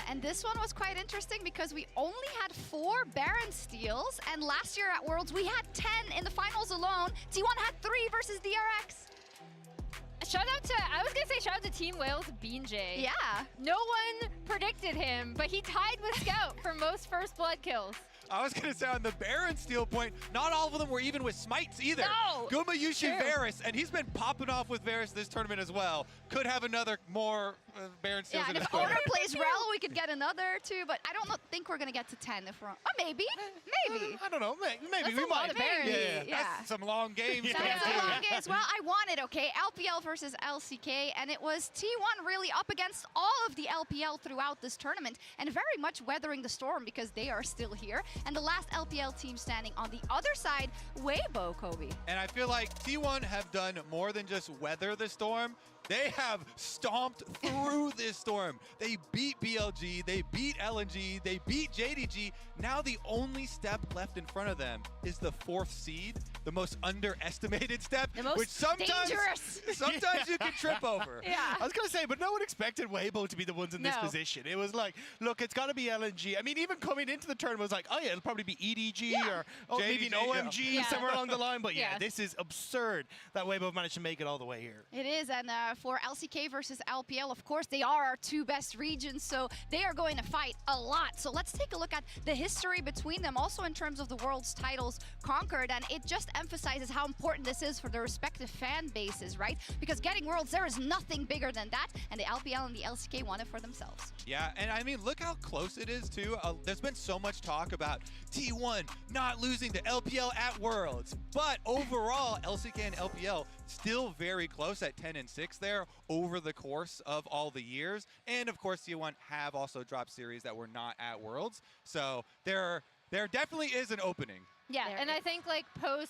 And this one was quite interesting because we only had 4 Baron steals, and last year at Worlds, we had 10 in the finals alone. T1 had 3 versus DRX. Shout out to, I was going to say shout out to Team Wales Bean J. Yeah. No one predicted him, but he tied with Scout for most first blood kills. I was going to say on the Baron steal point, not all of them were even with smites either. No! Gumayushi Varus, and he's been popping off with Varus this tournament as well. Could have another more Baron steals. Yeah, and in if his Owner plays Rel, we could get another too, but I don't think we're going to get to 10 if we're on. Or maybe. Maybe. I don't know. Maybe That's we a lot might. of Barons. Yeah. That's some long games. That's a long games. Well, I wanted, okay, LPL versus LCK, and it was T1 really up against all of the LPL throughout this tournament, and very much weathering the storm because they are still here. And the last LPL team standing on the other side, Weibo, Kobe. And I feel like T1 have done more than just weather the storm. They have stomped through this storm. They beat BLG, they beat LNG, they beat JDG. Now the only step left in front of them is the 4th seed, the most underestimated step, The most which sometimes you can trip over. Yeah. I was going to say, but no one expected Weibo to be the ones in this position. It was like, look, it's got to be LNG. I mean, even coming into the tournament, it was like, oh yeah, it'll probably be EDG or maybe an OMG somewhere along the line. But yeah, this is absurd that Weibo managed to make it all the way here. It is, and for LCK versus LPL, of course, they are our 2 best regions, so they are going to fight a lot. So let's take a look at the history between them, also in terms of the world's titles conquered, and it just emphasizes how important this is for their respective fan bases, right? Because getting worlds, there is nothing bigger than that, and the LPL and the LCK won it for themselves. Yeah, and I mean, look how close it is, too. There's been so much talk about T1 not losing to LPL at Worlds, but overall, LCK and LPL still very close at 10 and 6 there over the course of all the years. And of course, T1 have also dropped series that were not at Worlds. So there definitely is an opening. Yeah, and I think like because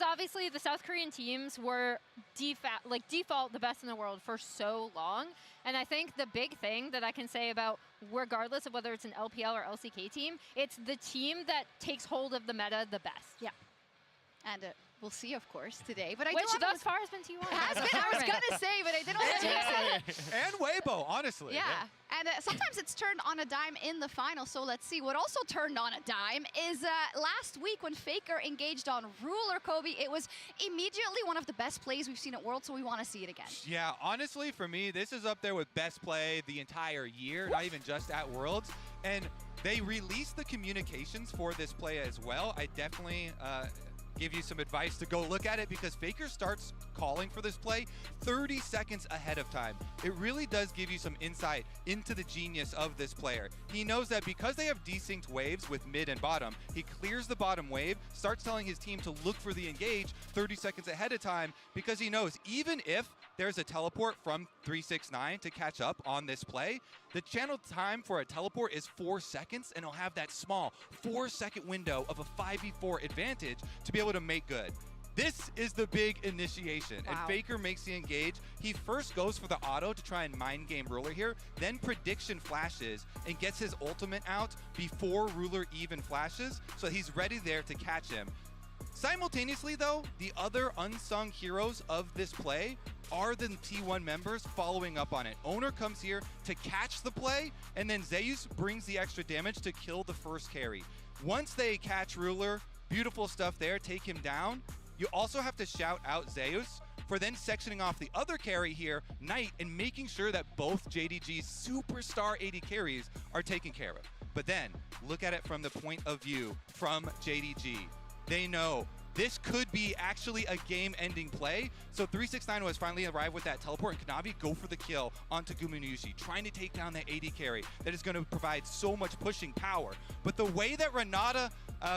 obviously the South Korean teams were default the best in the world for so long. And I think the big thing that I can say about, regardless of whether it's an LPL or LCK team, it's the team that takes hold of the meta the best. Yeah. And we'll see, of course, today. But Which thus far has been T1. Has been, I was going to say, but I didn't want to jinx it. And Weibo, honestly. Yeah. And sometimes it's turned on a dime in the final, so let's see. What also turned on a dime is last week when Faker engaged on Ruler, Kobe. It was immediately one of the best plays we've seen at Worlds, so we want to see it again. Yeah, honestly, for me, this is up there with best play the entire year, not even just at Worlds. And they released the communications for this play as well. I definitely give you some advice to go look at it because Faker starts calling for this play 30 seconds ahead of time. It really does give you some insight into the genius of this player. He knows that because they have desynced waves with mid and bottom, he clears the bottom wave, starts telling his team to look for the engage 30 seconds ahead of time because he knows even if there's a teleport from 369 to catch up on this play, the channel time for a teleport is 4 seconds, and he'll have that small 4-second window of a 5v4 advantage to be able to make good. This is the big initiation, and Faker makes the engage. He first goes for the auto to try and mind game Ruler here, then prediction flashes and gets his ultimate out before Ruler even flashes, so he's ready there to catch him. Simultaneously though, the other unsung heroes of this play are the T1 members following up on it. Owner comes here to catch the play, and then Zeus brings the extra damage to kill the first carry. Once they catch Ruler, beautiful stuff there, take him down. You also have to shout out Zeus for then sectioning off the other carry here, Knight, and making sure that both JDG's superstar AD carries are taken care of. But then, look at it from the point of view from JDG. They know this could be actually a game-ending play. So 369 was finally arrived with that teleport, and Kanavi go for the kill onto Gumayusi, trying to take down that AD carry that is going to provide so much pushing power. But the way that Renata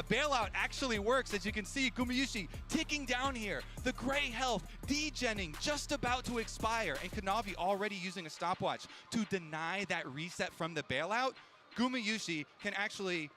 bailout actually works, as you can see, Gumayusi ticking down here, the gray health, degenning, just about to expire, and Kanavi already using a stopwatch to deny that reset from the bailout. Gumayusi can actually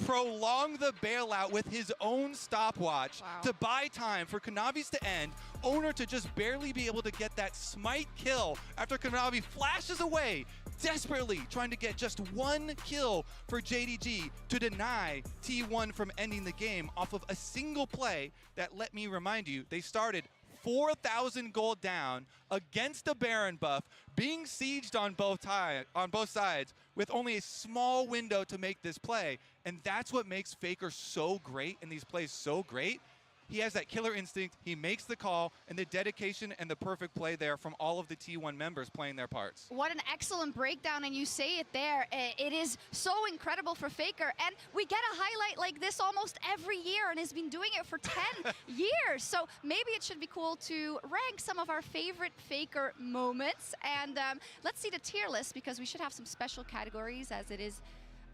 prolong the bailout with his own stopwatch to buy time for Kanavi's to end, Owner to just barely be able to get that smite kill after Kanavi flashes away, desperately trying to get just one kill for JDG to deny T1 from ending the game off of a single play that, let me remind you, they started 4,000 gold down against a Baron buff, being sieged on both sides with only a small window to make this play. And that's what makes Faker so great and these plays so great. He has that killer instinct, he makes the call, and the dedication and the perfect play there from all of the T1 members playing their parts. What an excellent breakdown, and you say it there. It is so incredible for Faker, and we get a highlight like this almost every year, and has been doing it for 10 years. So maybe it should be cool to rank some of our favorite Faker moments. And let's see the tier list, because we should have some special categories, as it is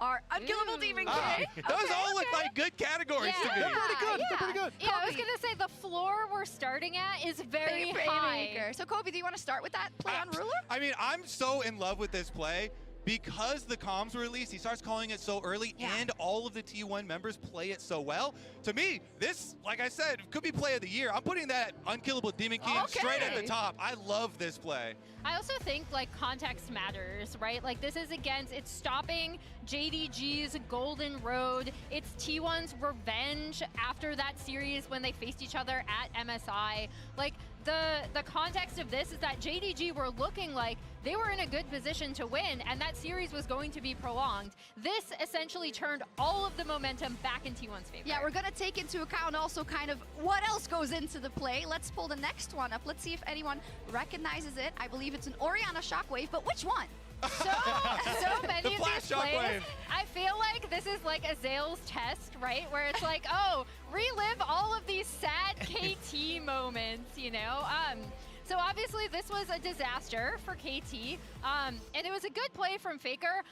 our Unkillable Demon King. Those all look like good categories to me. They're pretty good. They're pretty good. Yeah, I was going to say the floor we're starting at is very high. Faker. So Kobe, do you want to start with that play on Ruler? I mean, I'm so in love with this play. Because the comms were released, he starts calling it so early, and all of the T1 members play it so well. To me, this, like I said, could be play of the year. I'm putting that Unkillable Demon King straight at the top. I love this play. I also think like context matters, right? Like this is it's stopping JDG's Golden Road. It's T1's revenge after that series when they faced each other at MSI. Like the context of this is that JDG were looking like they were in a good position to win, and that series was going to be prolonged. This essentially turned all of the momentum back in T1's favor. Yeah, we're going to take into account also kind of what else goes into the play. Let's pull the next one up. Let's see if anyone recognizes it. I believe it's an Orianna Shockwave, but which one? So many of these plays, I feel like this is like a Zales test, right? Where it's like, oh, relive all of these sad KT moments, you know? So obviously this was a disaster for KT, and it was a good play from Faker.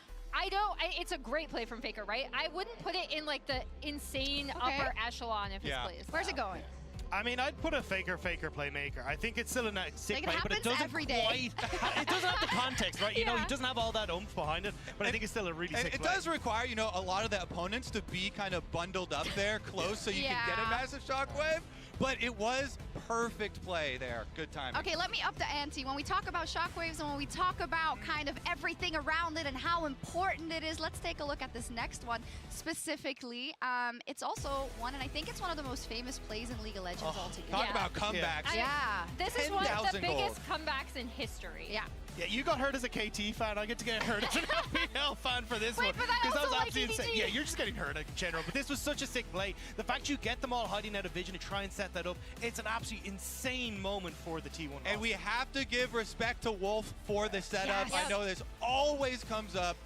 It's a great play from Faker, right? I wouldn't put it in like the insane upper echelon of his plays. Where's it going? I mean, I'd put a Faker playmaker. I think it's still a sick play, but it happens doesn't every day. it doesn't have the context, right? You know, he doesn't have all that oomph behind it, but I think it's still a really sick It play. does require, you know, a lot of the opponents to be kind of bundled up there close so you can get a massive shockwave. But it was perfect play there. Good timing. Okay, let me up the ante. When we talk about shockwaves and when we talk about kind of everything around it and how important it is, let's take a look at this next one specifically. It's also one, and I think it's one of the most famous plays in League of Legends altogether. Talk about comebacks. This is one of the 10,000 biggest comebacks in history. Yeah. Yeah, you got hurt as a KT fan. I get to get hurt as an LPL fan for this one. But I Because that also was like absolutely insane. EDG. Yeah, you're just getting hurt in general. But this was such a sick play. The fact you get them all hiding out of vision and try and set that up, it's an absolutely insane moment for the T1 roster. And we have to give respect to Wolf for the setup. Yes. I know this always comes up.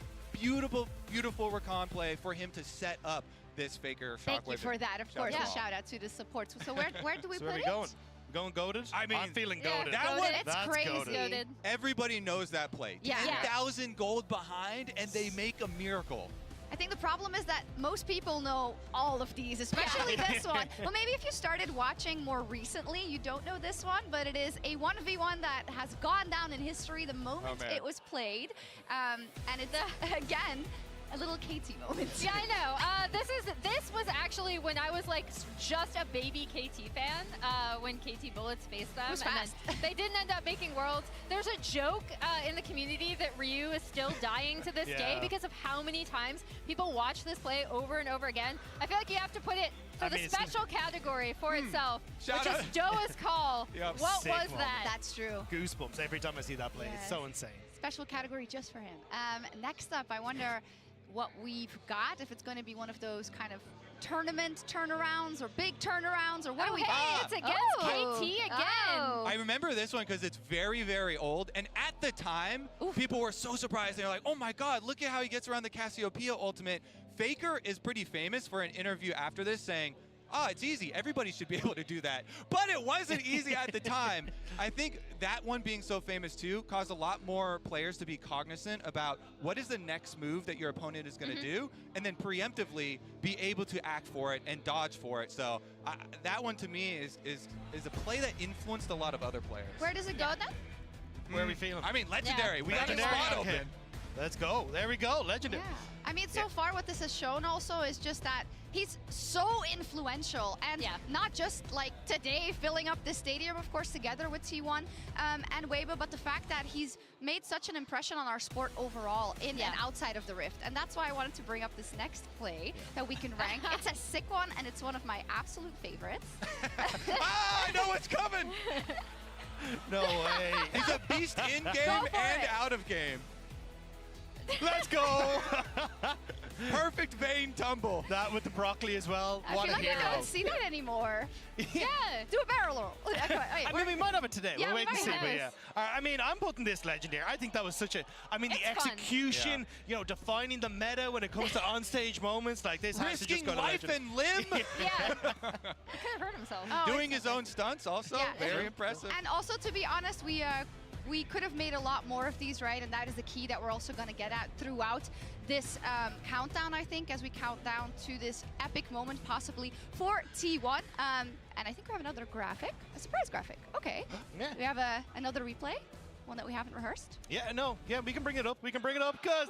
beautiful, beautiful recon play for him to set up this Faker Shockwave. Thank you for that. Of course, Yeah. a shout out to the support. So where do we So put where are we it? going? Going goaded? I mean, I'm feeling goaded. That Goated. one, It's That's crazy. goated. everybody knows that play. Yeah. 10,000 gold behind, and they make a miracle. I think the problem is that most people know all of these, especially this one. Well, maybe if you started watching more recently, you don't know this one, but it is a 1v1 that has gone down in history the moment man. it was played. And it's, again, a little KT moment. Yeah, I know. This was actually when I was like just a baby KT fan when KT Bullets faced them. It was and fast. then they didn't end up making Worlds. There's a joke in the community that Ryu is still dying to this day Yeah. because of how many times people watch this play over and over again. I feel like you have to put it for I the mean, it's- special category for itself, Shout which is Doa's call. Yep. What Sick was one. that? That's true. Goosebumps every time I see that play. It's Yes. so insane. Special category just for him. Next up, I wonder what we've got, if it's going to be one of those kind of tournament turnarounds or big turnarounds, or what do we Hey, got? it's against KT again. Oh. I remember this one because it's very, very old. And at the time, people were so surprised. They're like, oh my God, look at how he gets around the Cassiopeia ultimate. Faker is pretty famous for an interview after this saying, it's easy. Everybody should be able to do that. But it wasn't easy at the time. I think that one being so famous too caused a lot more players to be cognizant about what is the next move that your opponent is going to do, and then preemptively be able to act for it and dodge for it. So that one to me is a play that influenced a lot of other players. Where does it go then? Where are we feeling? I mean, legendary. We got a Legendary? spot Okay. open. Let's go. There we go. Legendary. Yeah. I mean, so far what this has shown also is just that he's so influential, and not just like today filling up this stadium, of course, together with T1 and Weibo, but the fact that he's made such an impression on our sport overall in and outside of the Rift. And that's why I wanted to bring up this next play that we can rank. It's a sick one, and it's one of my absolute favorites. I know what's coming. No way. He's a beast in game Go for and it. out of game. Let's go. Perfect vein tumble. That with the broccoli as well. I What feel a like hero. I don't see that anymore. Yeah. Do a barrel roll. Okay, wait, I mean, we might have it today. Yeah, we'll we wait and might see. have But it. yeah, I mean, I'm putting this legendary. I think that was such a. I mean, the It's fun. execution. You know, defining the meta when it comes to onstage moments like this. Has to just Risking go to life legend. and limb. Yeah. He could have hurt himself. Oh, Doing it's- his own stunts also. Yeah. Very impressive. And also, to be honest, we could have made a lot more of these, right? And that is the key that we're also going to get at throughout this countdown, I think, as we count down to this epic moment, possibly for T1. And I think we have another graphic, a surprise graphic. Okay. Yeah. We have another replay, one that we haven't rehearsed. Yeah, no. Yeah, we can bring it up. We can bring it up because.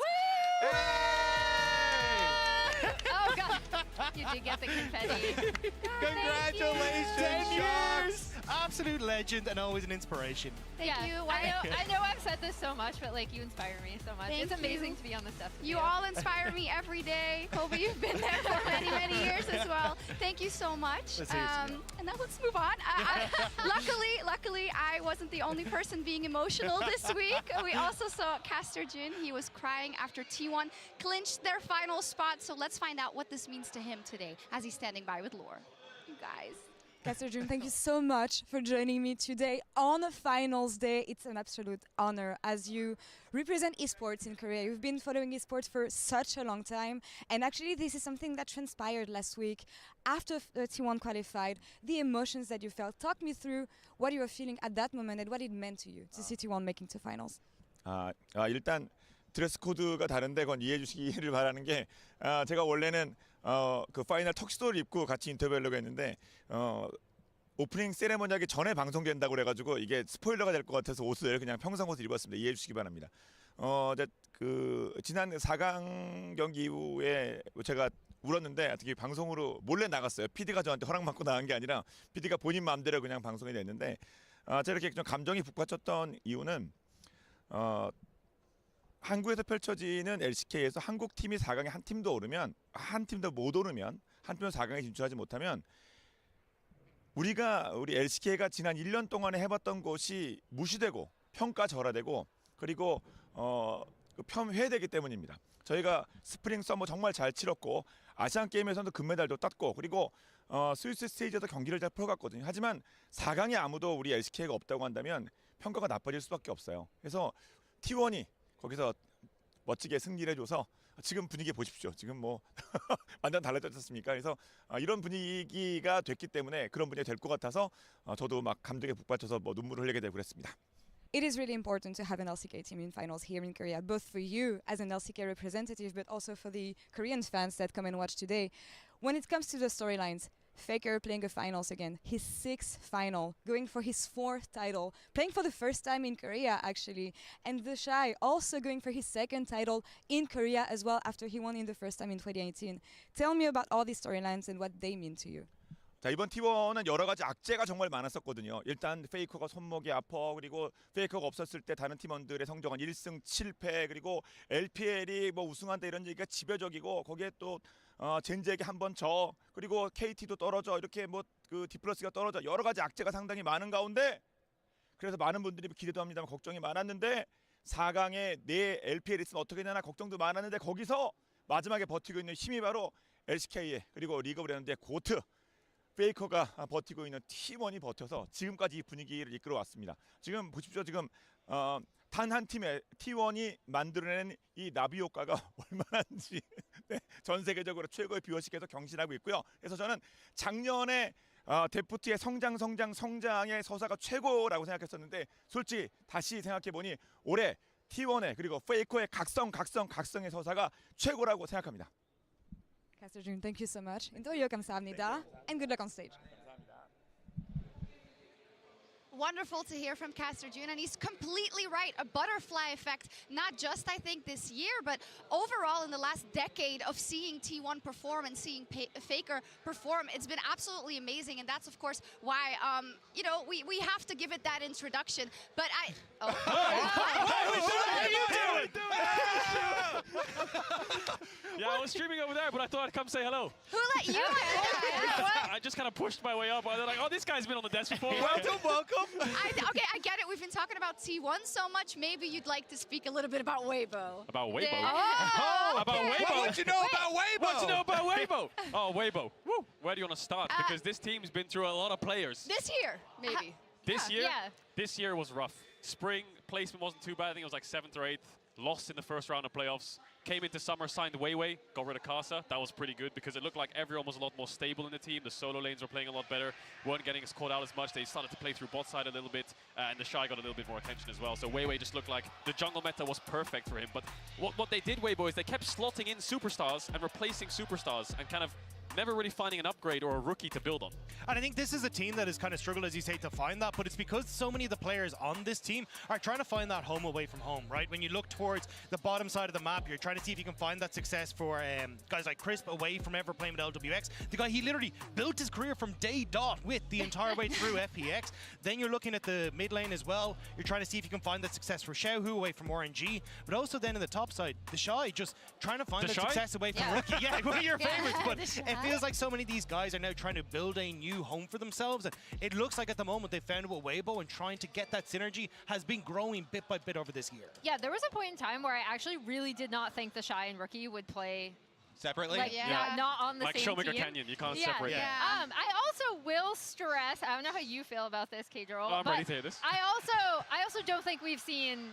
Oh, God. You did get the confetti. Congratulations, 10 Shock. years! Absolute legend and always an inspiration. Thank you. I know I've said this so much, but like you inspire me so much. Thank It's amazing you. to be on this stuff. with You all inspire me every day. Kobe, you've been there for many, many years as well. Thank you so much. Let's hear it, And now let's move on. Luckily, I wasn't the only person being emotional this week. We also saw Caster Jin. He was crying after T1 clinched their final spot. So let's find out what this means to him today as he's standing by with Lore. You guys. Caster Jun, thank you so much for joining me today on a finals day. It's an absolute honor as you represent esports in Korea. You've been following esports for such a long time, and actually this is something that transpired last week after T1 qualified, the emotions that you felt. Talk me through what you were feeling at that moment and what it meant to you to see T1 making to finals. 일단 드레스 코드가 다른데 그건 이해해 주시기를 바라는 게 제가 원래는 그 파이널 턱시도를 입고 같이 인터뷰하려고 했는데 오프닝 세레머니 하기 전에 방송된다고 그래가지고 이게 스포일러가 될 것 같아서 옷을 그냥 평상 옷을 입었습니다. 이해해 주시기 바랍니다. 이제 그 지난 4강 경기 이후에 제가 울었는데 어떻게 방송으로 몰래 나갔어요. PD가 저한테 허락 받고 나간 게 아니라 PD가 본인 마음대로 그냥 방송이 됐는데 제가 이렇게 좀 감정이 북받쳤던 이유는 한국에서 펼쳐지는 LCK에서 한국 팀이 4강에 한 팀도 오르면 한 팀도 못 오르면 한 팀도 4강에 진출하지 못하면 우리 LCK가 지난 1년 동안에 해봤던 것이 무시되고 평가절하되고 그리고 폄훼되기 때문입니다. 저희가 스프링 서머 정말 잘 치렀고 아시안 게임에서도 금메달도 땄고 그리고 스위스 스테이지에서 경기를 잘 풀어갔거든요. 하지만 4강에 아무도 우리 LCK가 없다고 한다면 평가가 나빠질 수밖에 없어요. 그래서 T1이 거기서 멋지게 승리를 해줘서 지금 분위기 보십시오. 지금 뭐 완전 달라졌지 않습니까? 그래서 이런 분위기가 됐기 때문에 그런 분위기가 될 것 같아서 저도 막 감동에 북받쳐서 뭐 눈물을 흘리게 되고 그랬습니다. It is really important to have an LCK team in finals here in Korea, both for you as an LCK representative, but also for the Korean fans that come and watch today. When it comes to the storylines, Faker playing a finals again, his 6th final, going for his 4th title, playing for the first time in Korea actually, and The Shy also going for his 2nd title in Korea as well after he won in the first time in 2018. Tell me about all these storylines and what they mean to you. 자, 이번 T1은 여러 가지 악재가 정말 많았었거든요. 일단 페이커가 손목이 아파, 그리고 페이커가 없었을 때 다른 팀원들의 성적은 1승 7패, 그리고 LPL이 뭐 우승한다 이런 얘기가 지배적이고 거기에 또 젠지에게 한 번 져, 그리고 KT도 떨어져, 이렇게 뭐 그 디플러스가 떨어져, 여러 가지 악재가 상당히 많은 가운데 그래서 많은 분들이 기대도 합니다만 걱정이 많았는데 4강에 내 LPL 있으면 어떻게 되나 걱정도 많았는데 거기서 마지막에 버티고 있는 힘이 바로 LCK의 그리고 리그 오브 레전드의 고트 페이커가 버티고 있는 T1이 버텨서 지금까지 이 분위기를 이끌어 왔습니다. 지금 보십시오. 지금 단 한 팀의 T1이 만들어낸 이 나비 효과가 얼마나인지 네, 전 세계적으로 최고의 뷰어십에서 경신하고 있고요. 그래서 저는 작년에 데프트의 성장의 서사가 최고라고 생각했었는데 솔직히 다시 생각해보니 올해 T1의 그리고 페이커의 각성의 서사가 최고라고 생각합니다. Caster June, thank you so much. 인터뷰 감사합니다. And good luck on stage. Wonderful to hear from Caster June, and he's completely right. A butterfly effect, not just I think this year, but overall in the last decade of seeing T1 perform and seeing Faker perform, it's been absolutely amazing, and that's of course why you know we have to give it that introduction. But What are you doing? Yeah, I was streaming over there, but I thought I'd come say hello. Who let you I just kind of pushed my way up. They're like, oh, this guy's been on the desk before. Welcome. Okay, I get it. We've been talking about T1 so much. Maybe you'd like to speak a little bit about Weibo. About Weibo? Oh, about Weibo? What you know about Weibo? What you know about Weibo? Oh, Weibo. Woo. Where do you want to start? Because this team's been through a lot of players. This year, maybe. This year? Yeah. This year was rough. Spring placement wasn't too bad. I think it was like 7th or 8th. Lost in the first round of playoffs. Came into summer, signed Weiwei, got rid of Casa. That was pretty good because it looked like everyone was a lot more stable in the team. The solo lanes were playing a lot better, weren't getting caught out as much. They started to play through bot side a little bit, and the Shy got a little bit more attention as well. So Weiwei just looked like the jungle meta was perfect for him. But what they did, Weibo, is they kept slotting in superstars and replacing superstars and kind of never really finding an upgrade or a rookie to build on. And I think this is a team that has kind of struggled, as you say, to find that, but it's because so many of the players on this team are trying to find that home away from home, right? When you look towards the bottom side of the map, you're trying to see if you can find that success for guys like Crisp away from ever playing with LWX. The guy, he literally built his career from day dot with the entire way through FPX. Then you're looking at the mid lane as well. You're trying to see if you can find that success for Xiaohu away from RNG, but also then in the top side, the Shy just trying to find that success away from Rookie. Yeah, one of your favorites, but it feels like so many of these guys are now trying to build a new home for themselves, and it looks like at the moment they found it with Weibo, and trying to get that synergy has been growing bit by bit over this year. Yeah, there was a point in time where I actually really did not think the Shy and Rookie would play separately. Like, not on the like same Showmaker team. Canyon, you can't separate them. I also will stress, I don't know how you feel about this, K-Droll, I'm ready to hear this. I also don't think we've seen